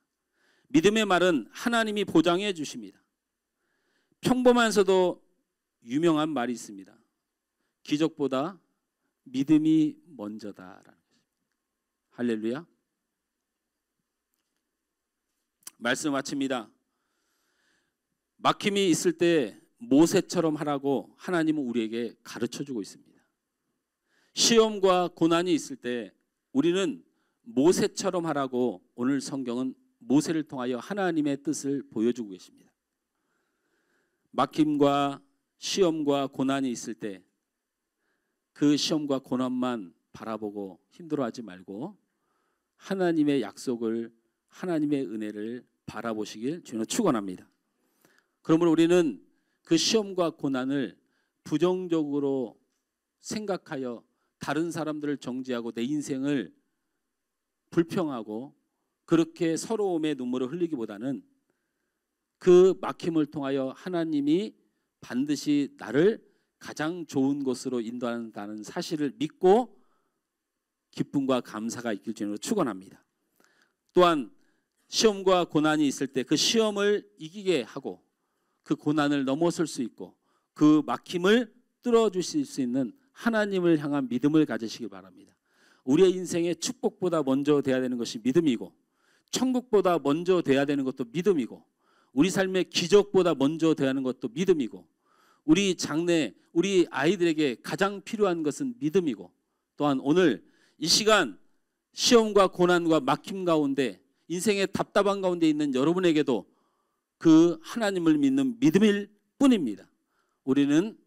믿음의 말은 하나님이 보장해 주십니다. 평범하면서도 유명한 말이 있습니다. 기적보다 믿음이 먼저다라는 것입니다. 할렐루야. 말씀 마칩니다. 막힘이 있을 때 모세처럼 하라고 하나님은 우리에게 가르쳐주고 있습니다. 시험과 고난이 있을 때 우리는 모세처럼 하라고 오늘 성경은 모세를 통하여 하나님의 뜻을 보여주고 계십니다. 막힘과 시험과 고난이 있을 때 그 시험과 고난만 바라보고 힘들어하지 말고 하나님의 약속을, 하나님의 은혜를 바라보시길 주님으로 축원합니다. 그러므로 우리는 그 시험과 고난을 부정적으로 생각하여 다른 사람들을 정죄하고 내 인생을 불평하고 그렇게 서러움의 눈물을 흘리기보다는 그 막힘을 통하여 하나님이 반드시 나를 가장 좋은 곳으로 인도한다는 사실을 믿고 기쁨과 감사가 있길 주님으로 축원합니다. 또한 시험과 고난이 있을 때 그 시험을 이기게 하고 그 고난을 넘어설 수 있고 그 막힘을 뚫어주실 수 있는 하나님을 향한 믿음을 가지시길 바랍니다. 우리의 인생에 축복보다 먼저 돼야 되는 것이 믿음이고 천국보다 먼저 돼야 되는 것도 믿음이고 우리 삶의 기적보다 먼저 돼야 하는 것도 믿음이고 우리 장래, 우리 아이들에게 가장 필요한 것은 믿음이고 또한 오늘 이 시간 시험과 고난과 막힘 가운데 인생의 답답한 가운데 있는 여러분에게도 그 하나님을 믿는 믿음일 뿐입니다. 우리는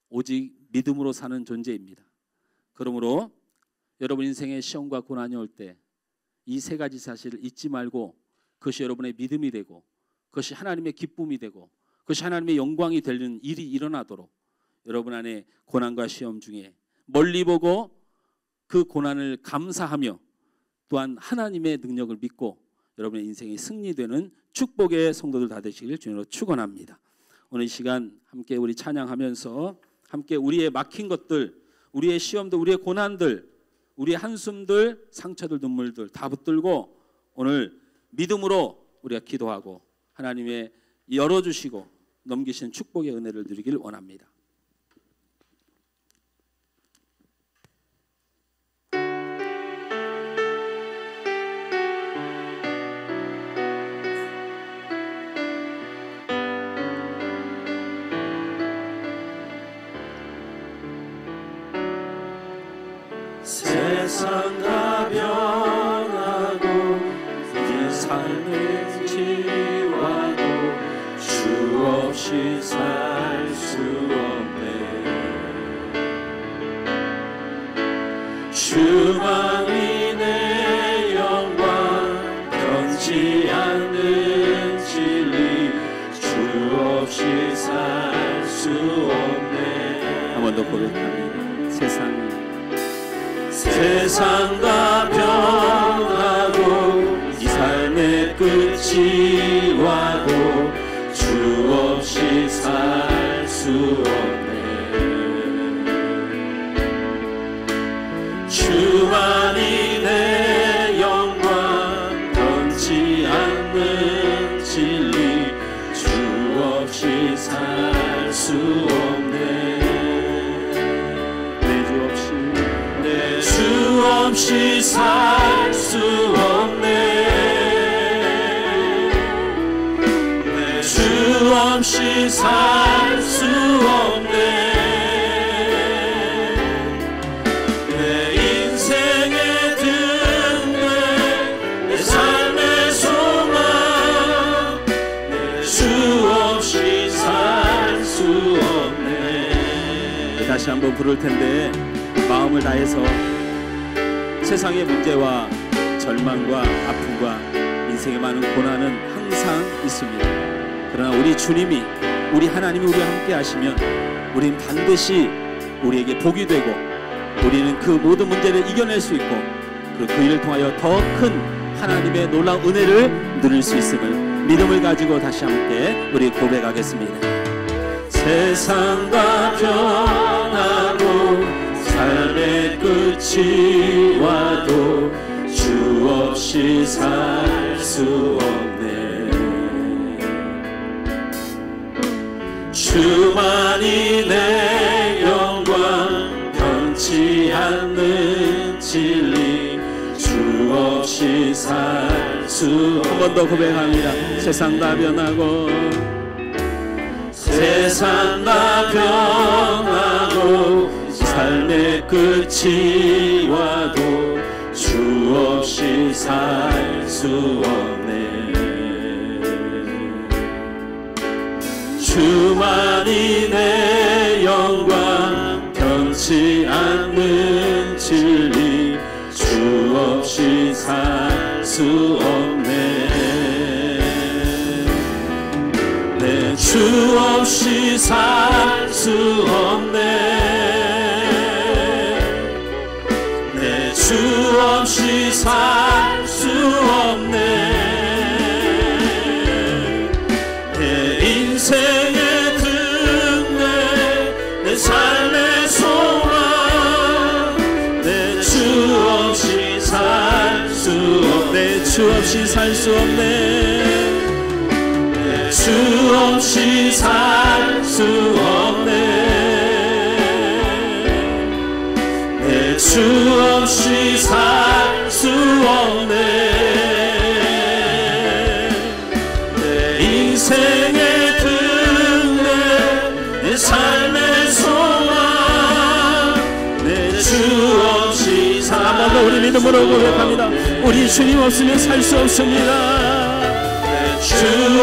오직 믿음으로 사는 존재입니다. 그러므로 여러분 인생의 시험과 고난이 올 때 이 세 가지 사실을 잊지 말고 그것이 여러분의 믿음이 되고 그것이 하나님의 기쁨이 되고 그것이 하나님의 영광이 되는 일이 일어나도록 여러분 안에 고난과 시험 중에 멀리 보고 그 고난을 감사하며 또한 하나님의 능력을 믿고 여러분의 인생이 승리되는 축복의 성도들 다 되시길 주님으로 축원합니다. 오늘 이 시간 함께 우리 찬양하면서 함께 우리의 막힌 것들, 우리의 시험들, 우리의 고난들, 우리의 한숨들, 상처들, 눈물들 다 붙들고 오늘 믿음으로 우리가 기도하고 하나님의 열어주시고 넘기신 축복의 은혜를 누리길 원합니다. 세상 다 변하고 이 삶을 지워도 주 없이 살 수 없네. 주만이 내 영광 변치 않는 진리 주 없이 살 수 없네. 한 번 더 고백합니다. 세상 다 변하고 이 삶의 끝이 와도 주 없이 살 수 없네. 주만이 내 영광 변치 않는 진리 주 없이 살 수 없네. 주 없이 살 수 없네. 주 없이 살 수 없네. 내 인생의 등대, 내 삶의 소망, 주 없이 살 수 없네. 다시 한번 부를 텐데 마음을 다해서 세상의 문제와 절망과 아픔과 인생의 많은 고난은 항상 있습니다. 그러나 우리 주님이, 우리 하나님이 우리와 함께 하시면 우리는 반드시 우리에게 복이 되고 우리는 그 모든 문제를 이겨낼 수 있고 그리고 그 일을 통하여 더 큰 하나님의 놀라운 은혜를 누릴 수 있음을 믿음을 가지고 다시 함께 우리 고백하겠습니다. 세상 다 변하고 삶의 끝이 와도 주 없이 살 수 없네. 주만이 내 영광 변치 않는 진리 주 없이 살 수 한 번 더 고백합니다. 세상 다 변하고 세상 다 변하고 삶의 끝이 와도 주 주 없이 살 수 없네. 주만이 내 영광 변치 않는 진리 주 없이 살 수 없네. 내 주 없이 살 수 없네. 내 주 없이 살 수 없네. 내 인생의 등대 내 삶의 소망 내 주 없이 살 수 없네. 주 없이 살 수 없네. 주 없이 살 수 없네. 내 주 없이 살 수 없네. 내 인생의 등대 내 삶의 소망 내 주 없이 살 수 없네. 우리 믿음으로 고백합니다. 우리 주님 없으면 살 수 없습니다. 주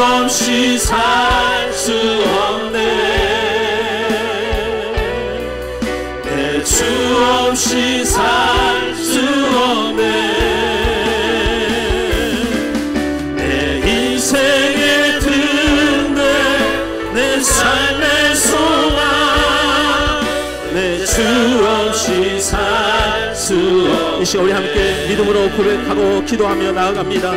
없이 살 수 없네. 내 주 없이 살 수 없네. 내 인생의 등대 내 삶의 소망 내 주 없이 살 수 없네. 이 시간 우리 함께 믿음으로 고백하고 기도하며 나아갑니다.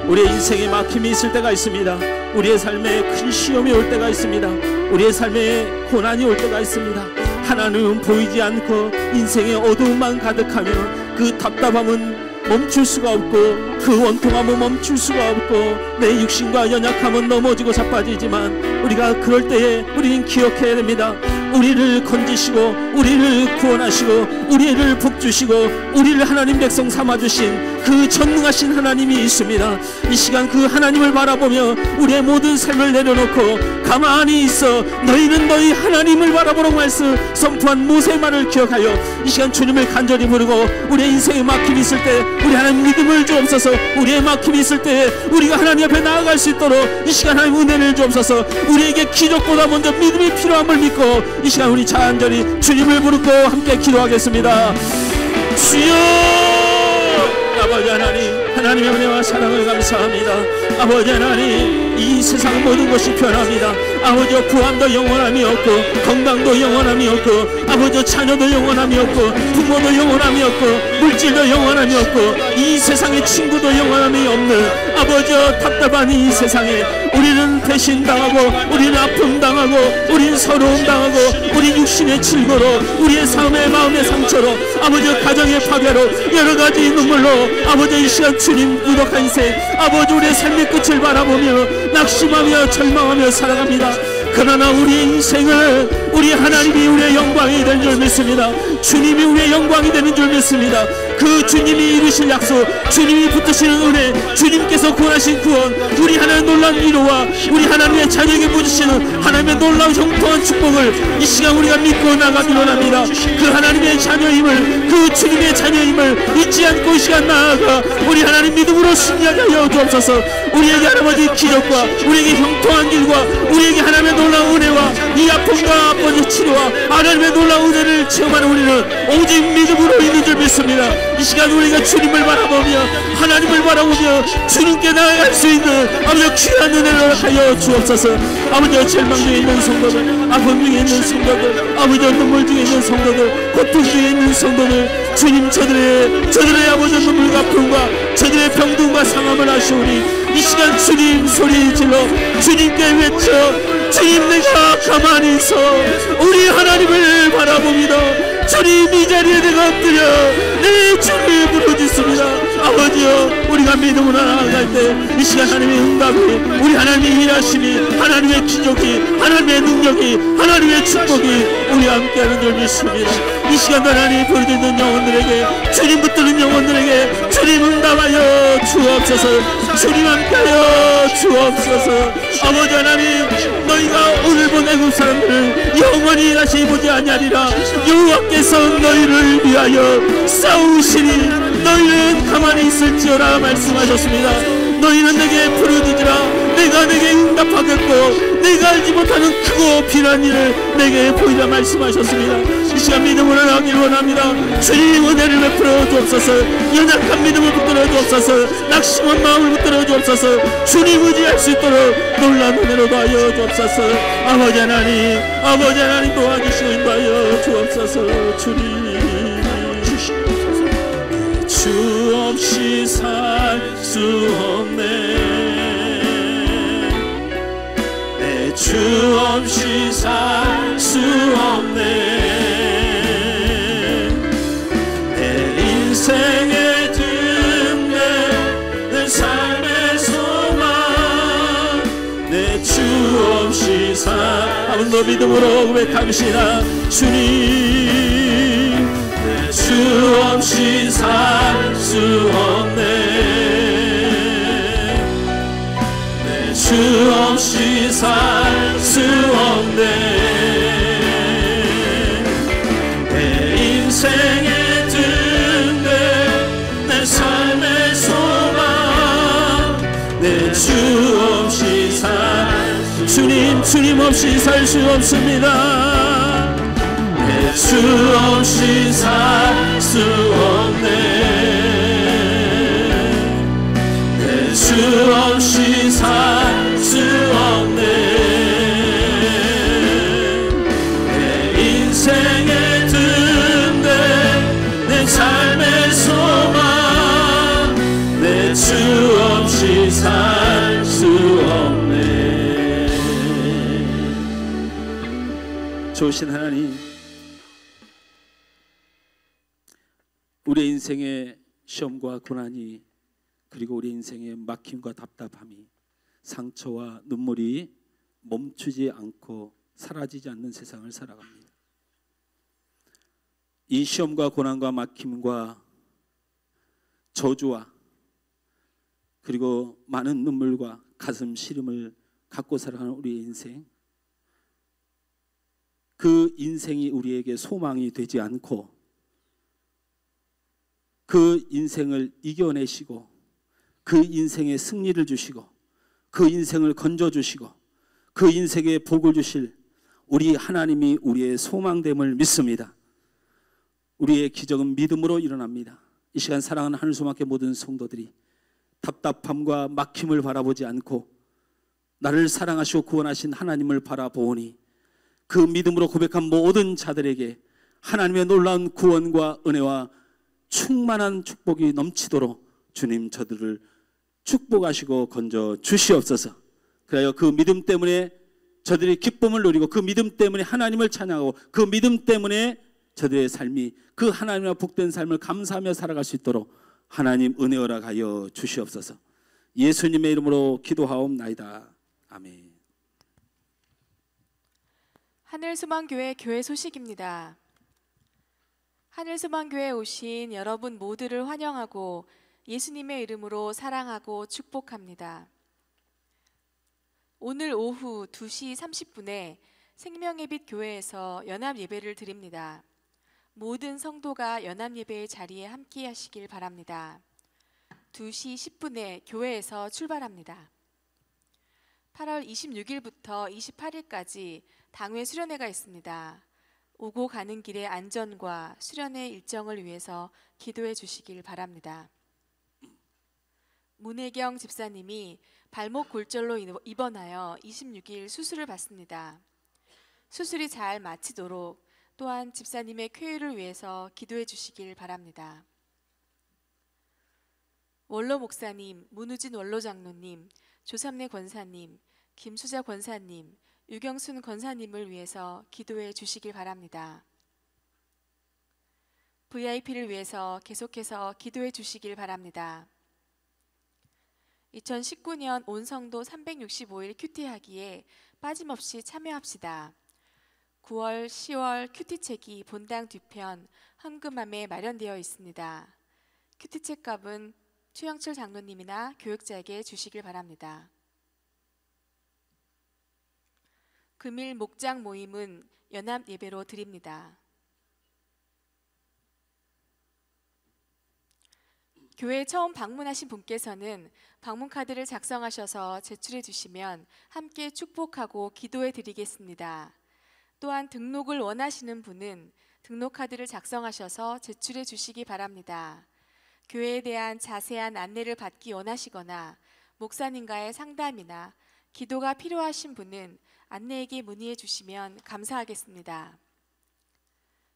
우리의 인생에 막힘이 있을 때가 있습니다. 우리의 삶에 큰 시험이 올 때가 있습니다. 우리의 삶에 고난이 올 때가 있습니다. 하나님은 보이지 않고 인생의 어두움만 가득하면 그 답답함은 멈출 수가 없고 그 원통함은 멈출 수가 없고 내 육신과 연약함은 넘어지고 자빠지지만 우리가 그럴 때에 우리는 기억해야 됩니다. 우리를 건지시고 우리를 구원하시고 우리를 복주시고 우리를 하나님 백성 삼아주신 그 전능하신 하나님이 있습니다. 이 시간 그 하나님을 바라보며 우리의 모든 삶을 내려놓고 가만히 있어 너희는 너희 하나님을 바라보라고 말씀 선포한 모세의 말을 기억하여 이 시간 주님을 간절히 부르고 우리의 인생에 막힘이 있을 때 우리 하나님 믿음을 주옵소서. 우리의 막힘이 있을 때 우리가 하나님 앞에 나아갈 수 있도록 이 시간 하나님 은혜를 주옵소서. 우리에게 기적보다 먼저 믿음이 필요함을 믿고 이 시간 우리 간절히 주님을 부르고 함께 기도하겠습니다. 주여 아버지 하나님, 하나님의 은혜와 사랑을 감사합니다. 아버지 하나님, 이 세상 모든 것이 변합니다. 아버지 구함도 영원함이 없고 건강도 영원함이 없고 아버지 자녀도 영원함이 없고 부모도 영원함이 없고 물질도 영원함이 없고 이 세상의 친구도 영원함이 없는 아버지 답답한 이 세상에 우리는 배신당하고 우리는 아픔당하고 우리는 서러움당하고 우리 육신의 질고로 우리의 삶의 마음의 상처로 아버지 가정의 파괴로 여러가지 눈물로 아버지 이 시간 주님 무덕한 인생 아버지 우리의 삶의 끝을 바라보며 낙심하며 절망하며 살아갑니다. 그러나 우리 인생은 우리 하나님이 우리의 영광이 되는 줄 믿습니다. 주님이 우리의 영광이 되는 줄 믿습니다. 그 주님이 이루실 약속, 주님이 붙드시는 은혜, 주님께서 구원하신 구원, 우리 하나님의 놀라운 위로와 우리 하나님의 자녀에게 부으시는 하나님의 놀라운 형통한 축복을 이 시간 우리가 믿고 나가기로 합니다. 그 하나님의 자녀임을, 그 주님의 자녀임을 잊지 않고 이 시간 나아가 우리 하나님 믿음으로 승리하게 하여 주옵소서. 우리에게 할아버지 기적과 우리에게 형통한 길과 우리에게 하나님의 놀라운 은혜와 이 아픔과 아버지 치료와 하나님의 놀라운 은혜를 체험하는 우리는 오직 믿음으로 있는 줄 믿습니다. 이 시간 우리가 주님을 바라보며 하나님을 바라보며 주님께 나아갈 수 있는 아버지 귀한 은혜를 하여 주옵소서. 아버지 절망 중에 있는 성도들, 아픔 중에 있는 성도들, 아버지 눈물 중에 있는 성도들, 고통 중에 있는 성도들, 주님 저들의 아버지 눈물과 아픔과 저들의 병든과 상함을 아시오니 이 시간 주님 소리 질러 주님께 외쳐 주님 내가 가만히 있어 우리 하나님을 바라봅니다. 주님 이 자리에 내가 엎드려 내 주를 부르짖습니다. 아버지여 우리가 믿음으로 나아갈 때 이 시간 하나님의 응답이 우리 하나님의 일하심이 하나님의 기적이 하나님의 능력이 하나님의 축복이 우리와 함께하는 줄 믿습니다. 이 시간 하나님 부르짖는 영혼들에게 주님 붙드는 영혼들에게 주님 응답하여 주옵소서. 주님 함께하여 주옵소서. 아버지 하나님, 너희가 오늘 본 애굽 사람들을 영원히 다시 보지 아니하리라. 여호와께서 너희를 위하여 싸우시니 너희는 가만히 있을지어라 말씀하셨습니다. 너희는 내게 부르짖으라. 내가 내게 응답하겠고 내가 알지 못하는 크고 비난 일을 내게 보이라 말씀하셨습니다. 이 시간 믿음으로 나가길 원합니다. 주님 은혜를 베풀어 주옵소서. 연약한 믿음을 붙들어 주옵소서. 낙심한 마음을 붙들어 주옵소서. 주님 의지할 수 있도록 놀라운 은혜로 도와여 주옵소서. 아버지 하나님 도와주시고 인도하여 주옵소서. 주님 주 없이 살 수 없네. 내 주 없이 살 수 없네. 내 인생의 등대 내 삶의 소망 내 주 없이 살. 한번 더 믿음으로 고백합시다. 주님 주 없이 살 수 없네. 내 주 없이 살 수 없네. 내 인생의 등대 내 삶의 소망 내 주 없이 살. 주님 없이 살 수 없습니다. 주 없이 살 수 없네. 내 주 없이 살 수 없네. 내 인생의 등대 내 삶의 소망 내 주 없이 살 수 없네. 좋으신 하나님, 우리 인생의 시험과 고난이 그리고 우리 인생의 막힘과 답답함이 상처와 눈물이 멈추지 않고 사라지지 않는 세상을 살아갑니다. 이 시험과 고난과 막힘과 저주와 그리고 많은 눈물과 가슴 시름을 갖고 살아가는 우리의 인생, 그 인생이 우리에게 소망이 되지 않고 그 인생을 이겨내시고 그 인생에 승리를 주시고 그 인생을 건져주시고 그 인생에 복을 주실 우리 하나님이 우리의 소망됨을 믿습니다. 우리의 기적은 믿음으로 일어납니다. 이 시간 사랑하는 하늘소망교회 모든 성도들이 답답함과 막힘을 바라보지 않고 나를 사랑하시고 구원하신 하나님을 바라보니 그 믿음으로 고백한 모든 자들에게 하나님의 놀라운 구원과 은혜와 충만한 축복이 넘치도록 주님 저들을 축복하시고 건져 주시옵소서. 그래요, 그 믿음 때문에 저들이 기쁨을 누리고 그 믿음 때문에 하나님을 찬양하고 그 믿음 때문에 저들의 삶이 그 하나님과 복된 삶을 감사하며 살아갈 수 있도록 하나님 은혜 허락하여 주시옵소서. 예수님의 이름으로 기도하옵나이다. 아멘. 하늘소망교회 교회 소식입니다. 하늘소망교회에 오신 여러분 모두를 환영하고 예수님의 이름으로 사랑하고 축복합니다. 오늘 오후 2시 30분에 생명의 빛 교회에서 연합예배를 드립니다. 모든 성도가 연합예배의 자리에 함께 하시길 바랍니다. 2시 10분에 교회에서 출발합니다. 8월 26일부터 28일까지 당회 수련회가 있습니다. 오고 가는 길의 안전과 수련회 일정을 위해서 기도해 주시길 바랍니다. 문혜경 집사님이 발목 골절로 입원하여 26일 수술을 받습니다. 수술이 잘 마치도록 또한 집사님의 쾌유를 위해서 기도해 주시길 바랍니다. 원로 목사님, 문우진 원로 장로님, 조삼래 권사님, 김수자 권사님, 유경순 권사님을 위해서 기도해 주시길 바랍니다. VIP를 위해서 계속해서 기도해 주시길 바랍니다. 2019년 온성도 365일 큐티하기에 빠짐없이 참여합시다. 9월, 10월 큐티책이 본당 뒤편 헌금함에 마련되어 있습니다. 큐티책 값은 최영철 장로님이나 교육자에게 주시길 바랍니다. 금일 목장 모임은 연합 예배로 드립니다. 교회 처음 방문하신 분께서는 방문 카드를 작성하셔서 제출해 주시면 함께 축복하고 기도해 드리겠습니다. 또한 등록을 원하시는 분은 등록 카드를 작성하셔서 제출해 주시기 바랍니다. 교회에 대한 자세한 안내를 받기 원하시거나 목사님과의 상담이나 기도가 필요하신 분은 안내에게 문의해 주시면 감사하겠습니다.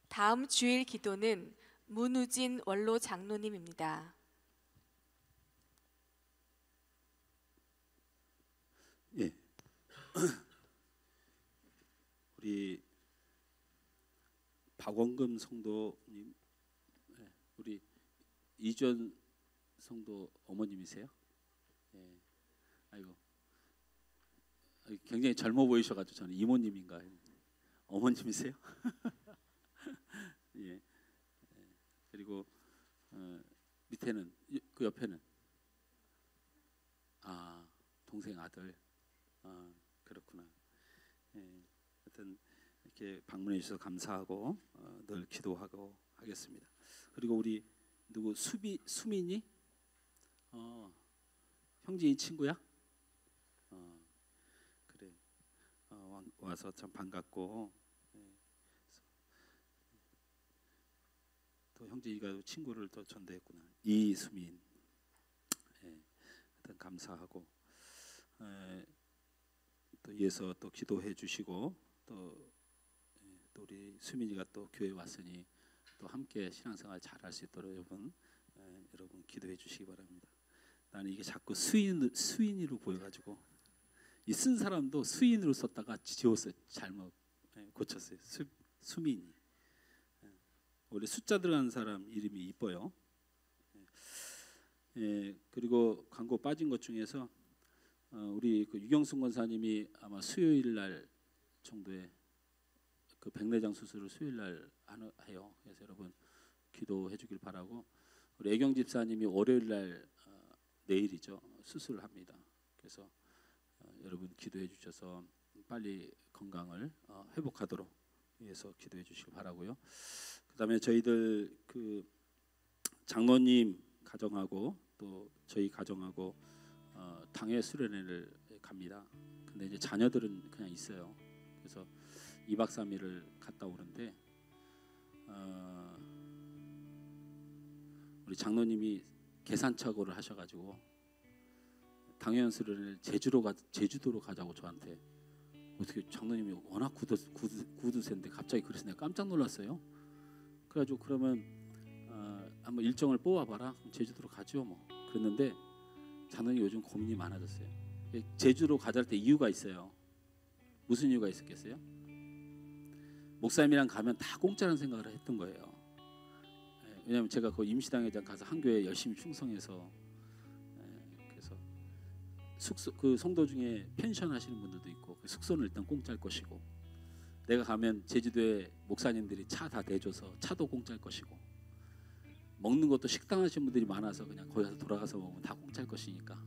다음 주일 기도는 문우진 원로 장로님입니다. 예. 우리 박원금 성도님, 우리 이전 성도 어머님이세요? 예. 아이고, 굉장히 젊어 보이셔가지고 저는 이모님인가 어머님이세요? 예. 그리고 밑에는 그 옆에는 동생 아들. 그렇구나. 예. 하여튼 이렇게 방문해 주셔서 감사하고 늘 기도하고 하겠습니다. 그리고 우리 누구 수민이 형제인 친구야? 그래. 와서 참 반갑고. 예. 또 형제가 친구를 또 전도했구나. 이수민. 예. 하여튼 감사하고. 또 위해서 또 기도해 주시고 또 우리 수민이가 또 교회 왔으니 또 함께 신앙생활 잘할 수 있도록 여러분 기도해 주시기 바랍니다. 나는 이게 자꾸 수인으로 보여가지고 이 쓴 사람도 수인으로 썼다가 지웠어요. 잘못 고쳤어요. 수민이. 원래 숫자 들어가는 사람 이름이 이뻐요. 그리고 광고 빠진 것 중에서 우리 그 유경순 권사님이 아마 수요일 날 정도에 그 백내장 수술을 수요일 날 해요. 그래서 여러분 기도해 주길 바라고, 우리 애경 집사님이 월요일 날 내일이죠 수술을 합니다. 그래서 여러분 기도해 주셔서 빨리 건강을 회복하도록 위해서 기도해 주시길 바라고요. 그다음에 저희들 그 장로님 가정하고 또 저희 가정하고 당회 수련회를 갑니다. 근데 이제 자녀들은 그냥 있어요. 그래서 2박 3일을 갔다 오는데 우리 장로님이 계산착오를 하셔가지고 당회 수련회를 제주도로 가자고 저한테. 어떻게 장로님이 워낙 구두쇠인데 갑자기 그래서 내가 깜짝 놀랐어요. 그래가지고 그러면 한번 일정을 뽑아봐라. 그럼 제주도로 가죠 뭐. 그랬는데 장로님 요즘 고민이 많아졌어요. 제주로 가자 할 때 이유가 있어요. 무슨 이유가 있었겠어요? 목사님이랑 가면 다 공짜라는 생각을 했던 거예요. 왜냐하면 제가 그 임시당회장 가서 한 교회 열심히 충성해서 그래서 숙소 그 성도 중에 펜션 하시는 분들도 있고 그 숙소는 일단 공짜일 것이고, 내가 가면 제주도에 목사님들이 차 다 대줘서 차도 공짜일 것이고, 먹는 것도 식당 하시는 분들이 많아서 그냥 거기 가서 돌아가서 먹으면 다 공짜일 것이니까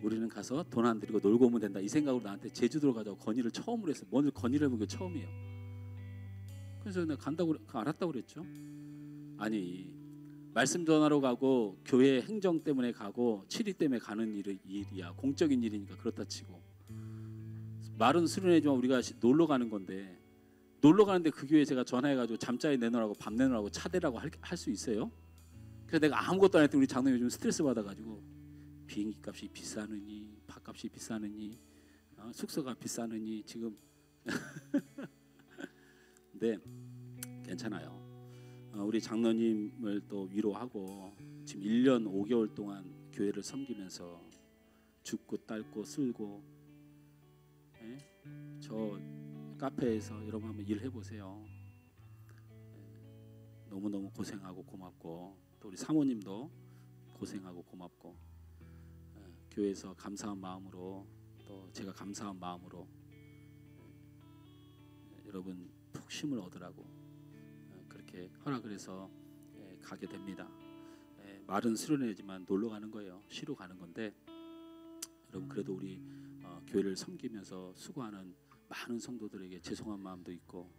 우리는 가서 돈 안 들이고 놀고 오면 된다, 이 생각으로 나한테 제주도로 가자고 건의를 처음으로 했어요. 오늘 건의를 해본 게 처음이에요. 그래서 내가 간다고 알았다고 그랬죠. 아니, 말씀 전하러 가고 교회 행정 때문에 가고 치리 때문에 가는 일이야. 공적인 일이니까 그렇다 치고, 말은 수련회지만 우리가 놀러 가는 건데, 놀러 가는데 그 교회에 제가 전화해가지고 잠자리 내놓으라고 밥 내놓으라고 차 대라고 할 수 있어요? 그래서 내가 아무것도 안 했더니 우리 장로님 요즘 스트레스 받아가지고 비행기 값이 비싸느니 밥값이 비싸느니 숙소가 비싸느니 지금 근데 괜찮아요. 우리 장로님을 또 위로하고 지금 1년 5개월 동안 교회를 섬기면서 죽고 딸고 쓸고, 저 카페에서 여러분 한번 일해보세요. 너무너무 고생하고 고맙고, 또 우리 사모님도 고생하고 고맙고, 교회에서 감사한 마음으로 또 제가 감사한 마음으로 여러분 푹 쉼을 얻으라고 그렇게 허락을 해서 가게 됩니다. 말은 수련회지만 놀러 가는 거예요. 쉬러 가는 건데 여러분 그래도 우리 교회를 섬기면서 수고하는 많은 성도들에게 죄송한 마음도 있고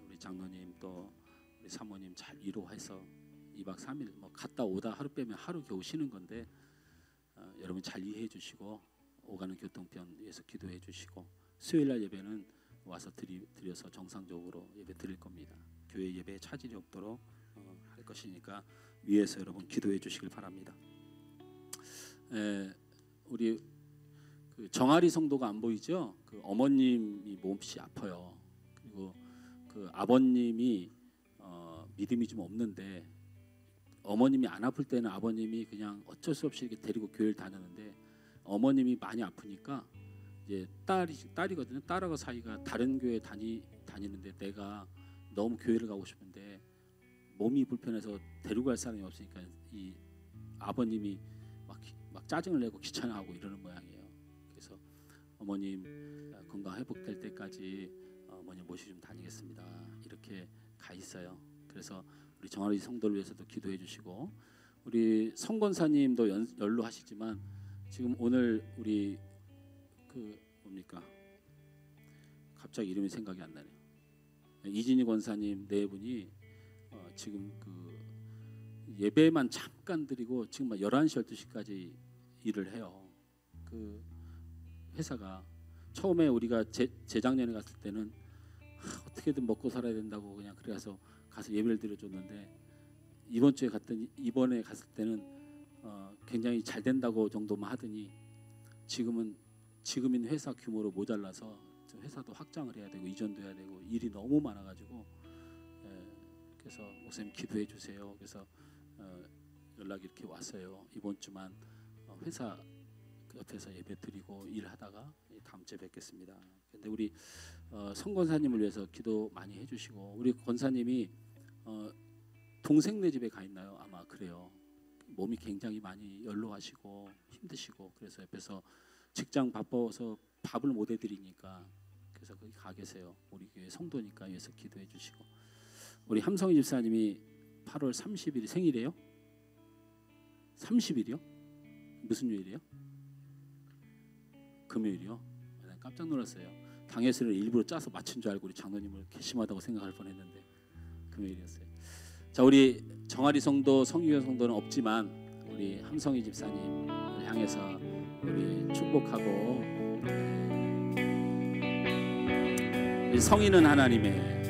우리 장로님 또 우리 사모님 잘 위로해서 2박 3일 뭐 갔다 오다 하루 빼면 하루 겨우 쉬는 건데 여러분 잘 이해해 주시고 오가는 교통편 위해서 기도해 주시고 수요일날 예배는 와서 드려서 정상적으로 예배 드릴 겁니다. 교회 예배에 차질이 없도록 할 것이니까 위에서 여러분 기도해 주시길 바랍니다. 우리 그 정아리 성도가 안 보이죠? 그 어머님이 몸이 아파요. 그리고 그 아버님이 믿음이 좀 없는데 어머님이 안 아플 때는 아버님이 그냥 어쩔 수 없이 이렇게 데리고 교회를 다녔는데 어머님이 많이 아프니까 이제 딸이거든요. 딸하고 사이가 다른 교회 다니는데 내가 너무 교회를 가고 싶은데 몸이 불편해서 데리고 갈 사람이 없으니까 이 아버님이 막 짜증을 내고 귀찮아하고 이러는 모양이에요. 그래서 어머님 건강 회복될 때까지 어머님 모시고 좀 다니겠습니다. 이렇게 가 있어요. 그래서 우리 정아리 성도를 위해서도 기도해 주시고 우리 성권사님도 연로하시지만 지금 오늘 우리 그 뭡니까 갑자기 이름이 생각이 안 나네요. 이진희 권사님 네 분이 지금 그 예배만 잠깐 드리고 지금 막 11시 12시까지 일을 해요. 그 회사가 처음에 우리가 재작년에 갔을 때는 어떻게든 먹고 살아야 된다고 그냥 그래서 가서 예배를 드려줬는데 이번에 갔을 때는 굉장히 잘 된다고 정도만 하더니 지금인 회사 규모로 모자라서 회사도 확장을 해야 되고 이전도 해야 되고 일이 너무 많아가지고 그래서 목사님 기도해 주세요. 그래서 연락이 이렇게 왔어요. 이번 주만 회사 옆에서 예배 드리고 일하다가 다음 주에 뵙겠습니다. 근데 우리 성권사님을 위해서 기도 많이 해주시고 우리 권사님이 동생네 집에 가 있나요? 아마 그래요. 몸이 굉장히 많이 연로하시고 힘드시고 그래서 옆에서 직장 바빠서 밥을 못 해드리니까 그래서 거기 가 계세요. 우리 교회 성도니까 위해서 기도해 주시고 우리 함성희 집사님이 8월 30일 생일이에요? 30일이요? 무슨 요일이에요? 금요일이요? 난 깜짝 놀랐어요. 당예수를 일부러 짜서 맞춘 줄 알고 우리 장로님을 괘씸하다고 생각할 뻔했는데 금요일이었어요. 자 우리 정아리 성도 성유현 성도는 없지만 우리 함성희 집사님을 향해서 우리 축복하고 우리 성인은 하나님의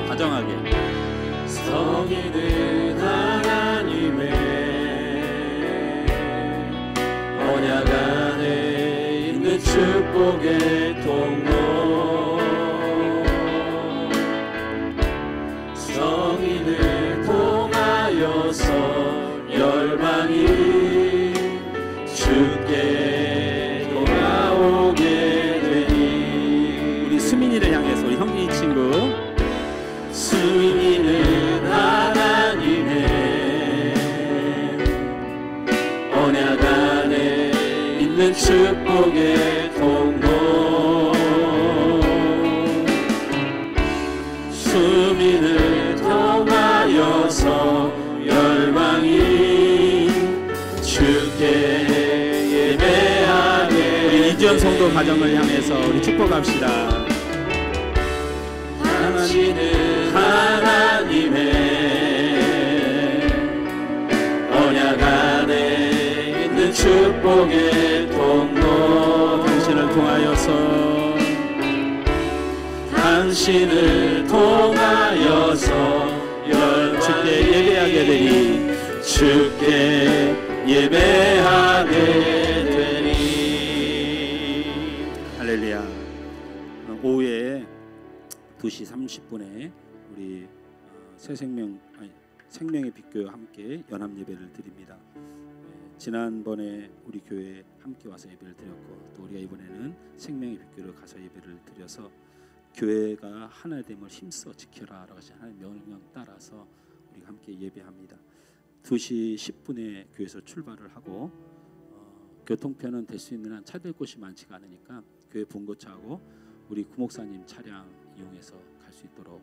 다정하게 성인은 하나님의 언약 안에 있는 축복의 통로 성인을 통하여서 열방이 주께 돌아오게 되니 우리 수민이를 향해서 우리 형님 친구 수민이는 하나님의 언약 안에 있는 축복의 통로 수민을 통하여서 열방이 주께 예배하게 우리 이지연 성도 가정을 향해서 우리 축복합시다. 당신은 하나님의 언약 안에 있는 축복의 통로 당신을 통하여서 당신을 통하여서 주께 예배하게 되니 주께 예배하게 되니 할렐루야. 오후에 2시 30분에 우리 생명의 빛교회와 함께 연합 예배를 드립니다. 지난번에 우리 교회에 함께 와서 예배를 드렸고 또 우리가 이번에는 생명의 빛교회로 가서 예배를 드려서 교회가 하나됨을 힘써 지켜라 라고 하신 하나님의 명령 따라서 우리가 함께 예배합니다. 2시 10분에 교회에서 출발을 하고 교통편은 될 수 있는 한 차 댈 곳이 많지가 않으니까 교회 분고차하고 우리 구목사님 차량 이용해서 갈 수 있도록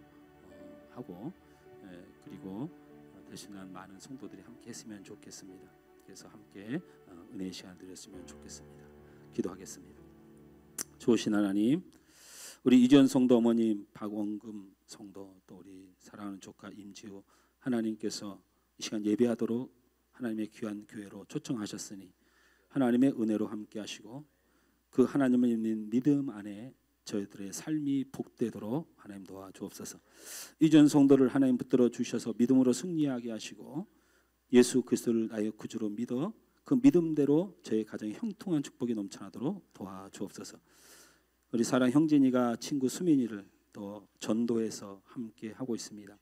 하고 그리고 대신한 많은 성도들이 함께 했으면 좋겠습니다. 그래서 함께 은혜의 시간 드렸으면 좋겠습니다. 기도하겠습니다. 좋으신 하나님, 우리 이전 성도 어머님, 박원금 성도, 또 우리 사랑하는 조카 임지호 하나님께서 이 시간 예배하도록 하나님의 귀한 교회로 초청하셨으니 하나님의 은혜로 함께 하시고 그 하나님을 믿는 믿음 안에 저희들의 삶이 복되도록 하나님 도와주옵소서. 이전 성도를 하나님 붙들어 주셔서 믿음으로 승리하게 하시고 예수 그리스도를 나의 구주로 믿어 그 믿음대로 저희 가정에 형통한 축복이 넘쳐나도록 도와주옵소서. 우리 사랑 형진이가 친구 수민이를 또 전도해서 함께 하고 있습니다.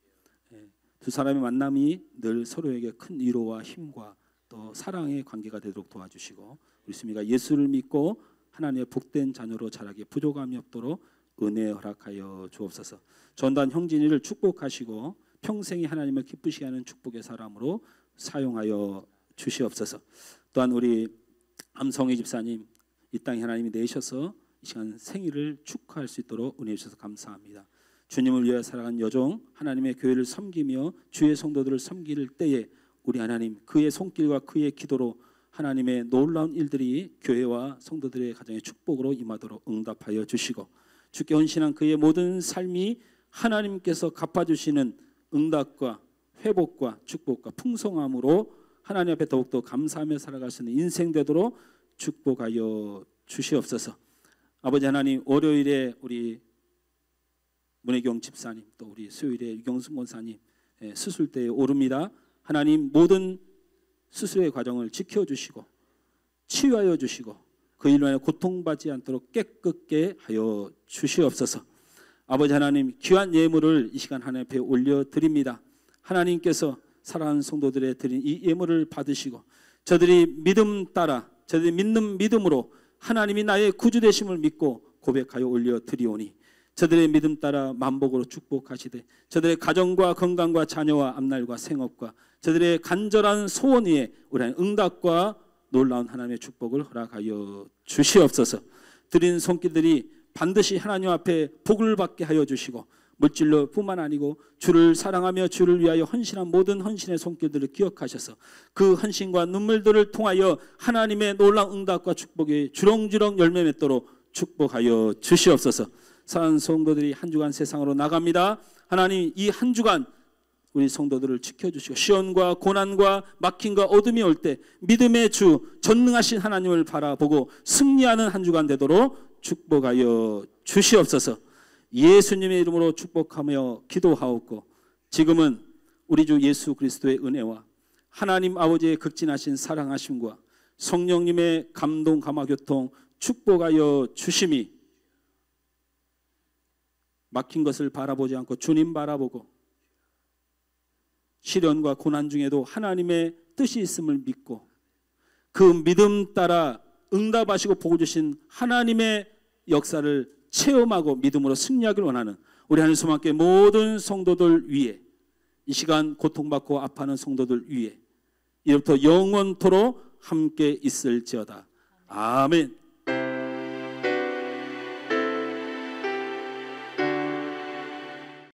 두 사람의 만남이 늘 서로에게 큰 위로와 힘과 또 사랑의 관계가 되도록 도와주시고 우리 수미가 예수를 믿고 하나님의 복된 자녀로 자라기에 부족함이 없도록 은혜 허락하여 주옵소서. 전단 형진이를 축복하시고 평생이 하나님을 기쁘시게 하는 축복의 사람으로 사용하여 주시옵소서. 또한 우리 암성희 집사님 이 땅에 하나님이 내셔서 이 시간 생일을 축하할 수 있도록 은혜 주셔서 감사합니다. 주님을 위해 살아간 여종 하나님의 교회를 섬기며 주의 성도들을 섬길 때에 우리 하나님 그의 손길과 그의 기도로 하나님의 놀라운 일들이 교회와 성도들의 가정의 축복으로 임하도록 응답하여 주시고 주께 헌신한 그의 모든 삶이 하나님께서 갚아주시는 응답과 회복과 축복과 풍성함으로 하나님 앞에 더욱더 감사하며 살아갈 수 있는 인생 되도록 축복하여 주시옵소서. 아버지 하나님, 월요일에 우리 문혜경 집사님 또 우리 수요일에 유경순 권사님 수술대에 오릅니다. 하나님 모든 수술의 과정을 지켜주시고 치유하여 주시고 그 일로 인해 고통받지 않도록 깨끗게 하여 주시옵소서. 아버지 하나님, 귀한 예물을 이 시간 하나님 앞에 올려드립니다. 하나님께서 사랑하는 성도들의 드린 이 예물을 받으시고 저들이 믿음 따라 저들이 믿는 믿음으로 하나님이 나의 구주 되심을 믿고 고백하여 올려드리오니 저들의 믿음 따라 만복으로 축복하시되 저들의 가정과 건강과 자녀와 앞날과 생업과 저들의 간절한 소원 위에 우리 응답과 놀라운 하나님의 축복을 허락하여 주시옵소서. 드린 손길들이 반드시 하나님 앞에 복을 받게 하여 주시고 물질로 뿐만 아니고 주를 사랑하며 주를 위하여 헌신한 모든 헌신의 손길들을 기억하셔서 그 헌신과 눈물들을 통하여 하나님의 놀라운 응답과 축복이 주렁주렁 열매 맺도록 축복하여 주시옵소서. 사랑하는 성도들이 한 주간 세상으로 나갑니다. 하나님, 이 한 주간 우리 성도들을 지켜주시고 시험과 고난과 막힘과 어둠이 올 때 믿음의 주 전능하신 하나님을 바라보고 승리하는 한 주간 되도록 축복하여 주시옵소서. 예수님의 이름으로 축복하며 기도하옵고 지금은 우리 주 예수 그리스도의 은혜와 하나님 아버지의 극진하신 사랑하심과 성령님의 감동 감화교통 축복하여 주심이 막힌 것을 바라보지 않고 주님 바라보고 시련과 고난 중에도 하나님의 뜻이 있음을 믿고 그 믿음 따라 응답하시고 복을 주신 하나님의 역사를 체험하고 믿음으로 승리하기를 원하는 우리 하나님 소망교회 모든 성도들 위해 이 시간 고통받고 아파하는 성도들 위해 이로부터 영원토록 함께 있을지어다. 아멘.